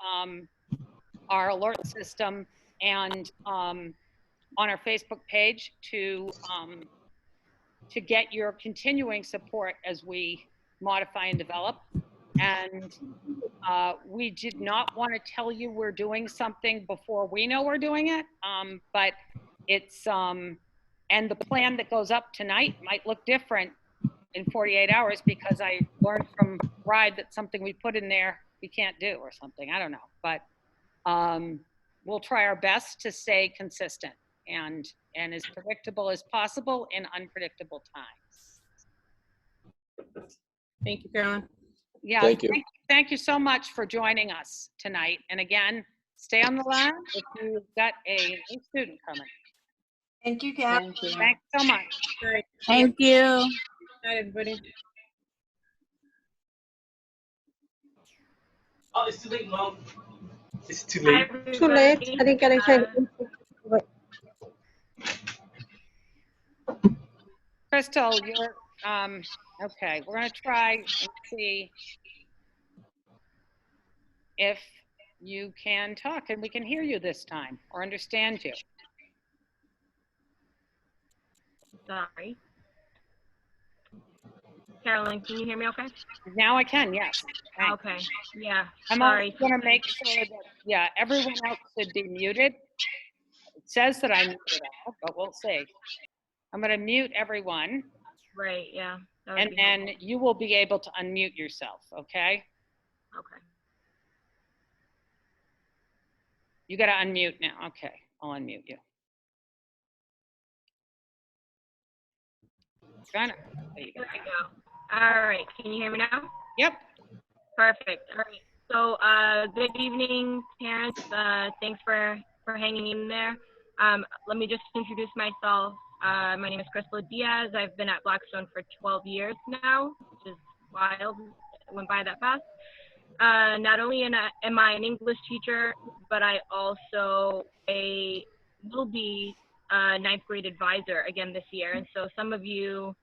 our alert system, and on our Facebook page to get your continuing support as we modify and develop. And we did not want to tell you we're doing something before we know we're doing it, but it's, and the plan that goes up tonight might look different in 48 hours because I learned from RIDE that something we put in there we can't do or something, I don't know. But we'll try our best to stay consistent and as predictable as possible in unpredictable times. Thank you, Carolyn. Yeah, Thank you. Thank you so much for joining us tonight. And again, stay on the line if you've got a new student coming. Thank you, Kat. Thank you. Thanks so much. Thank you. Night, everybody. Oh, it's too late, Mom. It's too Hi, late. Too late. I didn't get anything. Crystal, you're, okay, we're gonna try and see if you can talk and we can hear you this time or understand you. Sorry. Carolyn, can you hear me okay? Now I can, yes. Thanks. Okay, yeah, I'm sorry. also gonna make sure that, yeah, everyone else should be muted. It says that I'm muted all, but we'll see. I'm gonna mute everyone, Right, yeah. that would and be then you will be able to unmute yourself, okay? helpful. Okay. You gotta unmute now, okay, I'll unmute you. Trying to, there you go. There we go. All right, can you hear me now? Yep. Perfect. All right. So, good evening, parents. Thanks for hanging in there. Let me just introduce myself. My name is Crystal Diaz. I've been at Blackstone for 12 years now, which is wild. It went by that fast. Not only am I an English teacher, but I also will be a 9th grade advisor again this year. And so some of your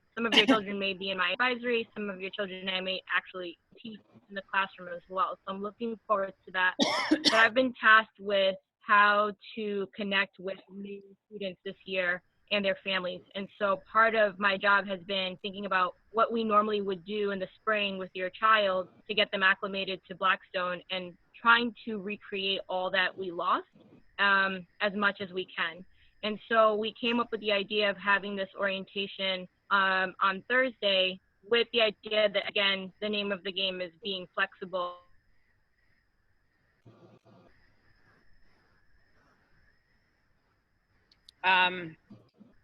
children may be in my advisory. Some of your children I may actually teach in the classroom as well. So I'm looking forward to that. But I've been tasked with how to connect with new students this year and their families. And so part of my job has been thinking about what we normally would do in the spring with your child to get them acclimated to Blackstone and trying to recreate all that we lost as much as we can. And so we came up with the idea of having this orientation on Thursday, with the idea that, again, the name of the game is being flexible.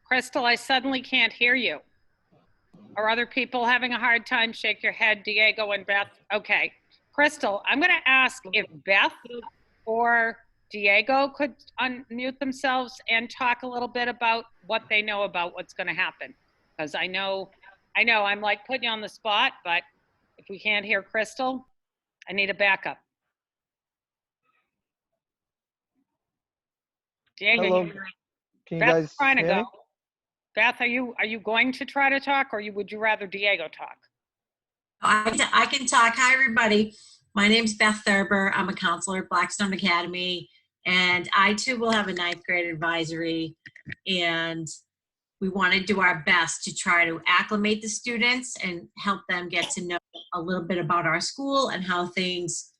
Crystal, I suddenly can't hear you. Are other people having a hard time? Shake your head, Diego and Beth. Okay. Crystal, I'm going to ask if Beth or Diego could unmute themselves and talk a little bit about what they know about what's going to happen. Because I know I'm like putting you on the spot, but if we can't hear Crystal, I need a backup. Diego, Hello. Can you Beth's guys trying to hear go. me? Beth, are you going to try to talk, or would you rather Diego talk? I can talk. Hi, everybody. My name's Beth Thurber. I'm a counselor at Blackstone Academy, and I too will have a ninth grade advisory. And we want to do our best to try to acclimate the students and help them get to know a little bit about our school and how things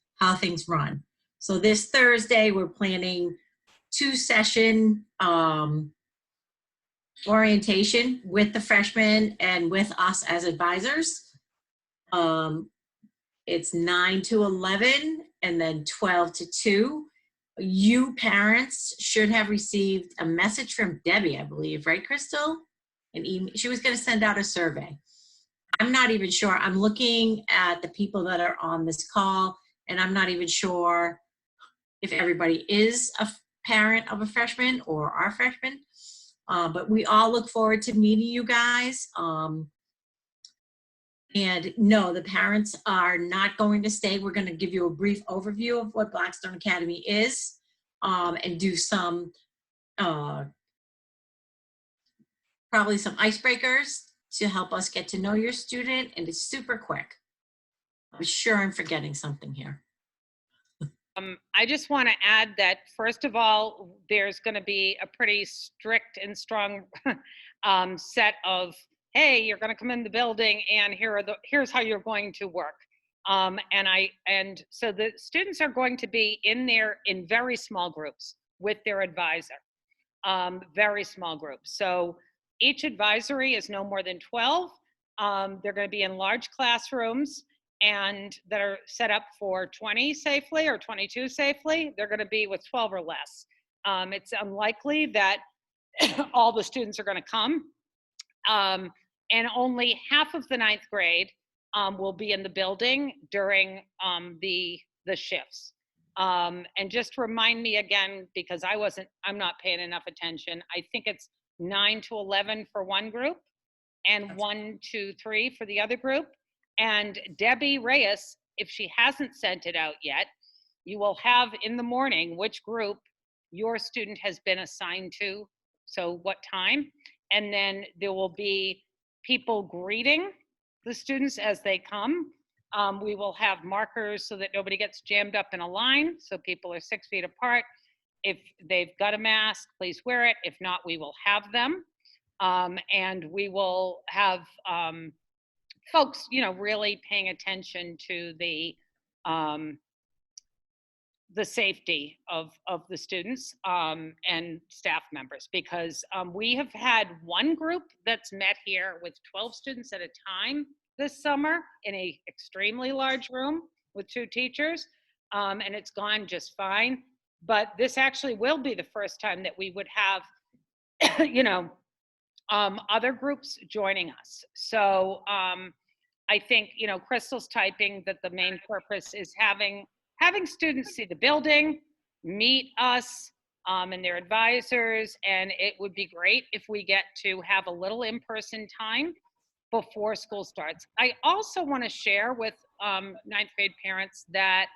run. So this Thursday, we're planning 2-session orientation with the freshmen and with us as advisors. It's 9 to 11 and then 12 to 2. You parents should have received a message from Debbie, I believe, right, Crystal? An email. She was going to send out a survey. I'm not even sure. I'm looking at the people that are on this call, and I'm not even sure if everybody is a parent of a freshman or are freshmen. But we all look forward to meeting you guys. And no, the parents are not going to stay. We're going to give you a brief overview of what Blackstone Academy is, and do some, probably some icebreakers to help us get to know your student, and it's super quick. I'm sure I'm forgetting something here. I just want to add that, first of all, there's going to be a pretty strict and strong set of, hey, you're going to come in the building and here's how you're going to work. And so the students are going to be in there in very small groups with their advisor, very small groups. So each advisory is no more than 12. They're going to be in large classrooms and that are set up for 20 safely or 22 safely. They're going to be with 12 or less. It's unlikely that all the students are going to come. And only half of the ninth grade will be in the building during the shifts. And just remind me again, because I'm not paying enough attention. I think it's 9 to 11 for one group and 1, 2, 3 for the other group. And Debbie Reyes, if she hasn't sent it out yet, you will have in the morning which group your student has been assigned to, so what time. And then there will be people greeting the students as they come. We will have markers so that nobody gets jammed up in a line, so people are 6 feet apart. If they've got a mask, please wear it. If not, we will have them. And we will have folks, really paying attention to the safety of the students and staff members, because we have had one group that's met here with 12 students at a time this summer in a extremely large room with 2 teachers, and it's gone just fine. But this actually will be the first time that we would have, other groups joining us. So I think, Crystal's typing that the main purpose is having students see the building, meet us and their advisors, and it would be great if we get to have a little in-person time before school starts. I also want to share with ninth grade parents that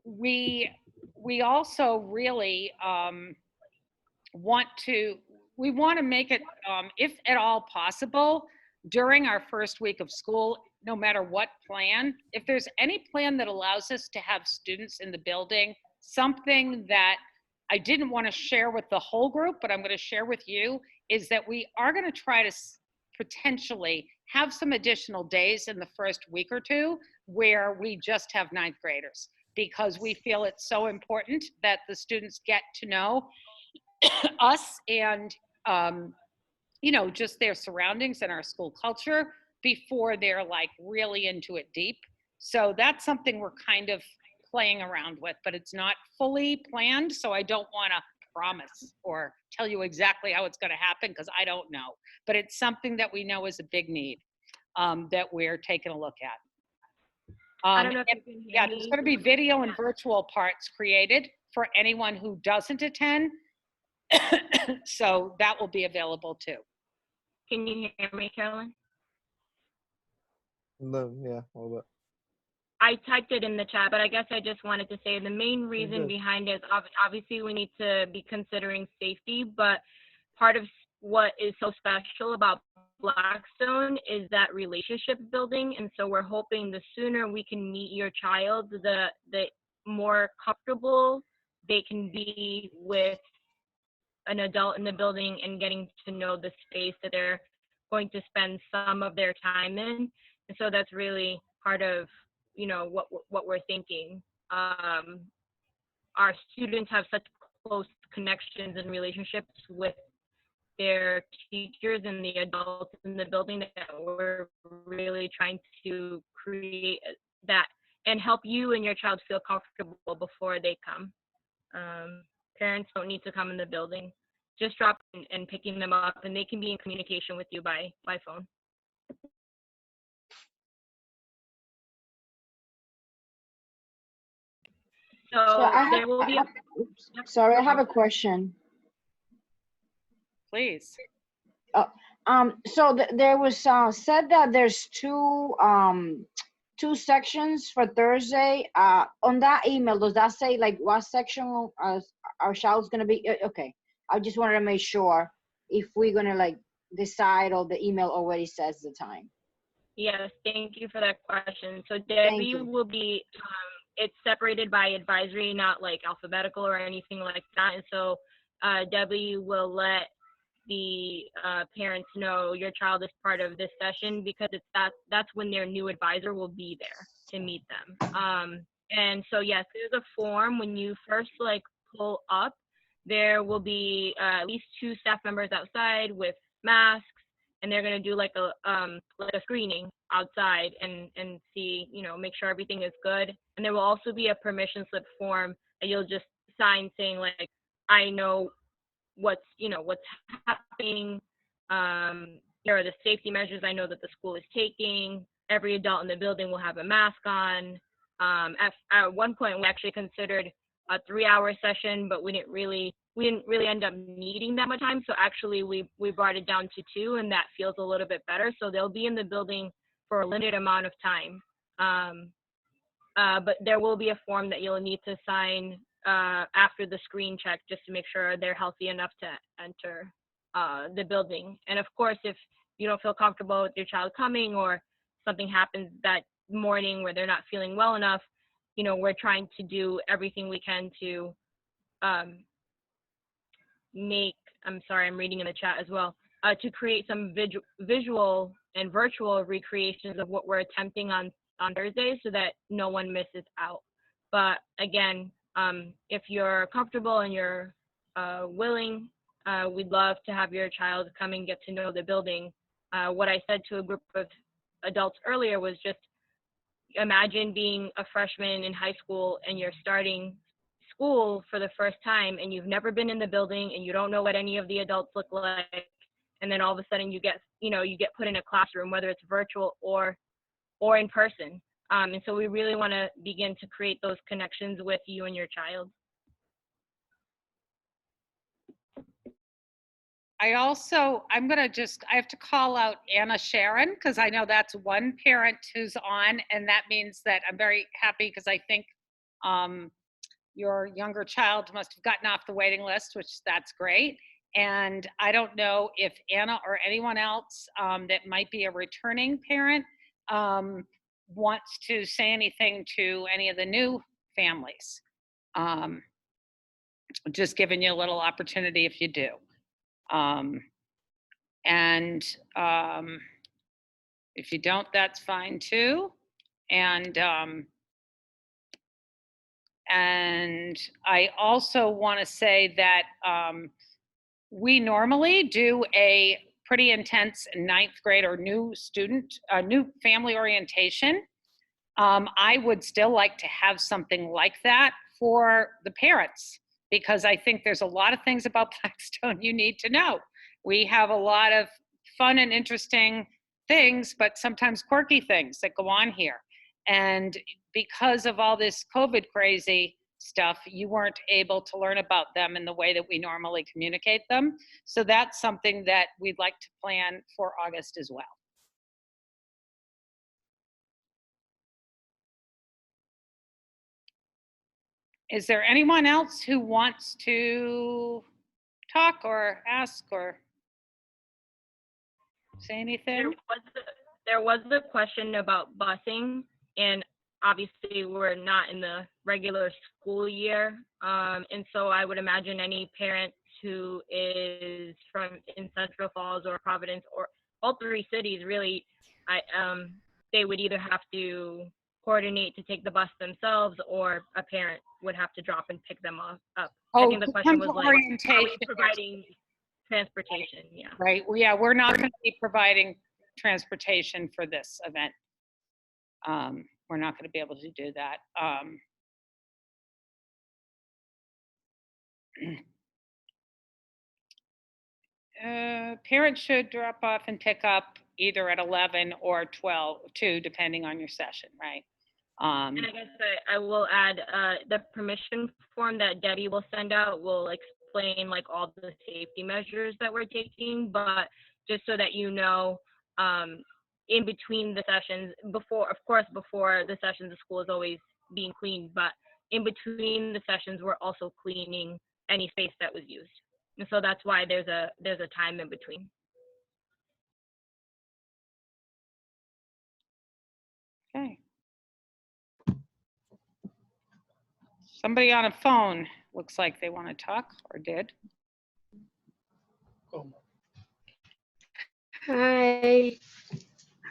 we also really want to make it, if at all possible, during our first week of school, no matter what plan, if there's any plan that allows us to have students in the building, something that I didn't want to share with the whole group, but I'm going to share with you, is that we are going to try to potentially have some additional days in the first week or two where we just have ninth graders, because we feel it's so important that the students get to know us and, just their surroundings and our school culture before they're like really into it deep. So that's something we're kind of playing around with, but it's not fully planned. So I don't want to promise or tell you exactly how it's going to happen, because I don't know. But it's something that we know is a big need, that we're taking a look at. I don't know if you can hear Yeah, me. there's going to be video and virtual parts created for anyone who doesn't attend. So that will be available too. Can you hear me, Carolyn? No, yeah, a little bit. I typed it in the chat, but I guess I just wanted to say the main reason good. behind it is obviously we need to be considering safety, but part of what is so special about Blackstone is that relationship building. And so we're hoping the sooner we can meet your child, the more comfortable they can be with an adult in the building and getting to know the space that they're going to spend some of their time in. And so that's really part of, what we're thinking. Our students have such close connections and relationships with their teachers and the adults in the building that we're really trying to create that and help you and your child feel comfortable before they come. Parents don't need to come in the building. Just drop in and picking them up, and they can be in communication with you by phone. So there will be Sorry, I have a question. Please. So there was said that there's two sections for Thursday. On that email, does that say like what section our child's gonna be? Okay, I just wanted to make sure if we're gonna like decide, or the email already says the time. Yes, thank you for that question. So Debbie will be, it's separated by advisory, not like alphabetical or anything like that. And so Debbie will let the parents know your child is part of this session, because that's when their new advisor will be there to meet them. And so yes, there's a form when you first like pull up. There will be at least 2 staff members outside with masks, and they're going to do like a screening outside and see, make sure everything is good. And there will also be a permission slip form that you'll just sign saying like, I know what's happening. Here are the safety measures I know that the school is taking. Every adult in the building will have a mask on. At one point, we actually considered a 3-hour session, but we didn't really end up needing that much time. So actually, we brought it down to 2, and that feels a little bit better. So they'll be in the building for a limited amount of time. But there will be a form that you'll need to sign after the screen check, just to make sure they're healthy enough to enter the building. And of course, if you don't feel comfortable with your child coming, or something happens that morning where they're not feeling well enough, we're trying to do everything we can to I'm sorry, I'm reading in the chat as well, to create some visual and virtual recreations of what we're attempting on Thursday, so that no one misses out. But again, if you're comfortable and you're willing, we'd love to have your child come and get to know the building. What I said to a group of adults earlier was just imagine being a freshman in high school and you're starting school for the first time, and you've never been in the building, and you don't know what any of the adults look like, and then all of a sudden you get put in a classroom, whether it's virtual or in person. And so we really want to begin to create those connections with you and your child. I have to call out Anna Sharon, because I know that's one parent who's on, and that means that I'm very happy, because I think your younger child must have gotten off the waiting list, which that's great. And I don't know if Anna or anyone else that might be a returning parent wants to say anything to any of the new families. Just giving you a little opportunity if you do. If you don't, that's fine too. And I also want to say that we normally do a pretty intense ninth grade or new family orientation. I would still like to have something like that for the parents, because I think there's a lot of things about Blackstone you need to know. We have a lot of fun and interesting things, but sometimes quirky things that go on here. And because of all this COVID crazy stuff, you weren't able to learn about them in the way that we normally communicate them. So that's something that we'd like to plan for August as well. Is there anyone else who wants to talk or ask or say anything? There was the question about busing, and obviously we're not in the regular school year. And so I would imagine any parent who is in Central Falls or Providence or all three cities really, they would either have to coordinate to take the bus themselves, or a parent would have to drop and pick them up. I think the question was like, are we providing transportation? Yeah. Right. Well, yeah, we're not going to be providing transportation for this event. We're not going to be able to do that. Parents should drop off and pick up either at 11 or 2, depending on your session, right? And I guess I will add the permission form that Debbie will send out will explain like all the safety measures that we're taking, but just so that you know, in between the sessions, before the sessions, the school is always being cleaned, but in between the sessions, we're also cleaning any space that was used. And so that's why there's a time in between. Okay. Somebody on a phone looks like they want to talk or did. Hi.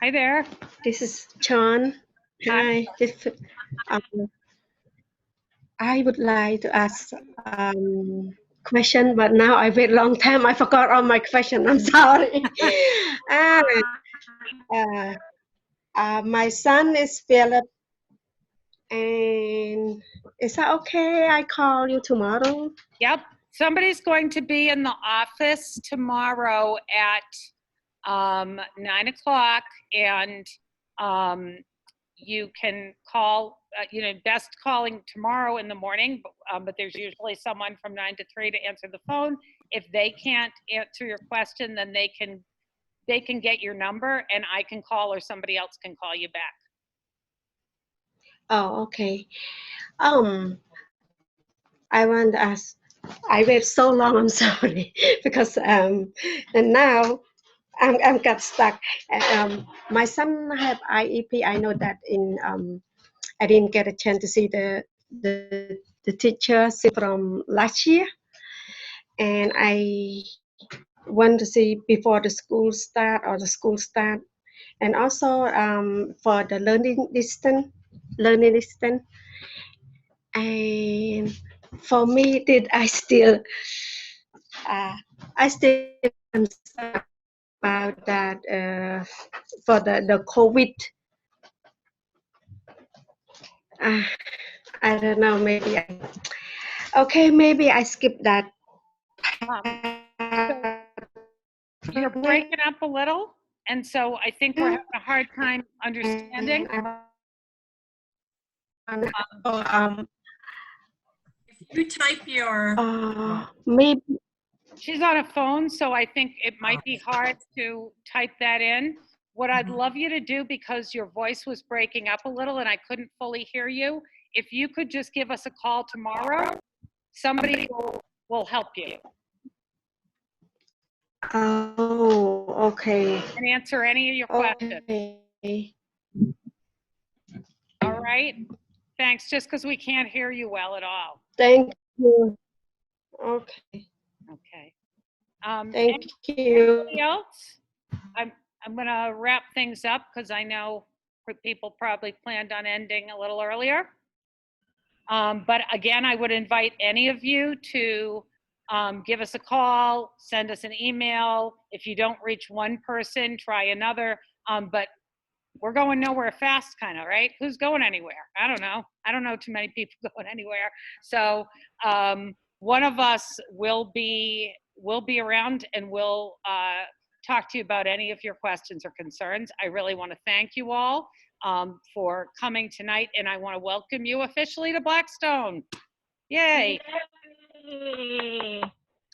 Hi there. This is John. Hi. I would like to ask question, but now I wait long time. I forgot all my question. I'm sorry. My son is Philip, and is that okay? I call you tomorrow. Yep. Somebody's going to be in the office tomorrow at 9 o'clock, and you can call, best calling tomorrow in the morning, but there's usually someone from 9 to 3 to answer the phone. If they can't answer your question, then they can get your number, and I can call, or somebody else can call you back. Oh, okay. I want to ask, I wait so long, I'm sorry, because and now I'm got stuck. My son have IEP. I know that I didn't get a chance to see the teacher from last year, and I want to see before the school start or the school start, and also for the learning distance. And for me, I still concerned about that for the COVID. I don't know. Maybe I skip that. You're breaking up a little, and so I think we're having a hard time understanding. If you type your maybe she's on a phone, so I think it might be hard to type that in. What I'd love you to do, because your voice was breaking up a little and I couldn't fully hear you, if you could just give us a call tomorrow, somebody will help you. Oh, okay. And answer any of your questions. Okay. All right. Thanks. Just because we can't hear you well at all. Thank you. Okay. Okay. Thank you. Anybody else? I'm gonna wrap things up because I know people probably planned on ending a little earlier. But again, I would invite any of you to give us a call, send us an email. If you don't reach one person, try another. But we're going nowhere fast, kind of, right? Who's going anywhere? I don't know. I don't know too many people going anywhere. So one of us will be around and we'll talk to you about any of your questions or concerns. I really want to thank you all for coming tonight, and I want to welcome you officially to Blackstone. Yay! Yay!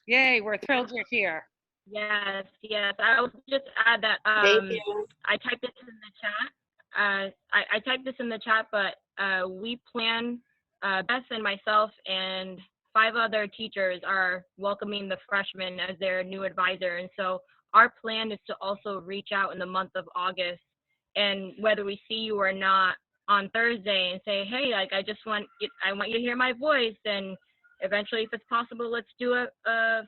Yay! We're thrilled you're here. Yes, yes. I will just add that Thank you. I typed this in the chat. I typed this in the chat, but we plan, Beth and myself and 5 other teachers are welcoming the freshmen as their new advisor. And so our plan is to also reach out in the month of August, and whether we see you or not on Thursday, and say, hey, like I want you to hear my voice, and eventually, if it's possible, let's do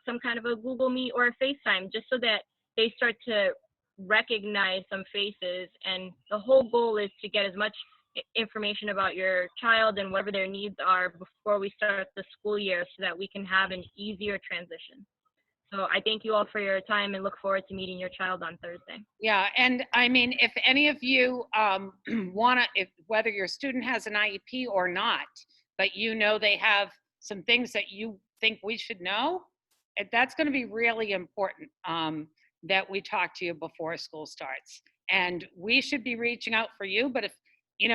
some kind of a Google Meet or a FaceTime, just so that they start to recognize some faces. And the whole goal is to get as much information about your child and whatever their needs are before we start the school year, so that we can have an easier transition. So I thank you all for your time and look forward to meeting your child on Thursday. Yeah, and I mean, if any of you want to, whether your student has an IEP or not, but you know they have some things that you think we should know, that's going to be really important that we talk to you before school starts. And we should be reaching out for you, but if,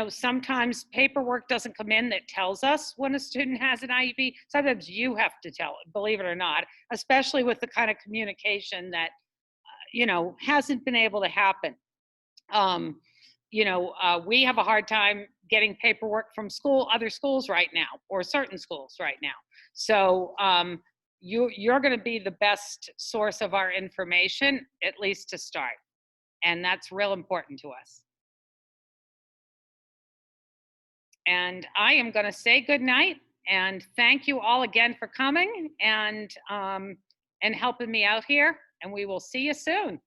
sometimes paperwork doesn't come in that tells us when a student has an IEP. Sometimes you have to tell it, believe it or not, especially with the kind of communication that, hasn't been able to happen. We have a hard time getting paperwork from other schools right now, or certain schools right now. So you're going to be the best source of our information, at least to start. And that's real important to us. And I am going to say good night and thank you all again for coming and helping me out here. And we will see you soon.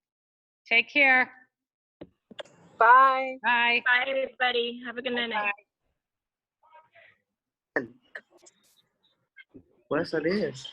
Take care. Bye. Bye. Bye, everybody. Have a good night. Pues it is.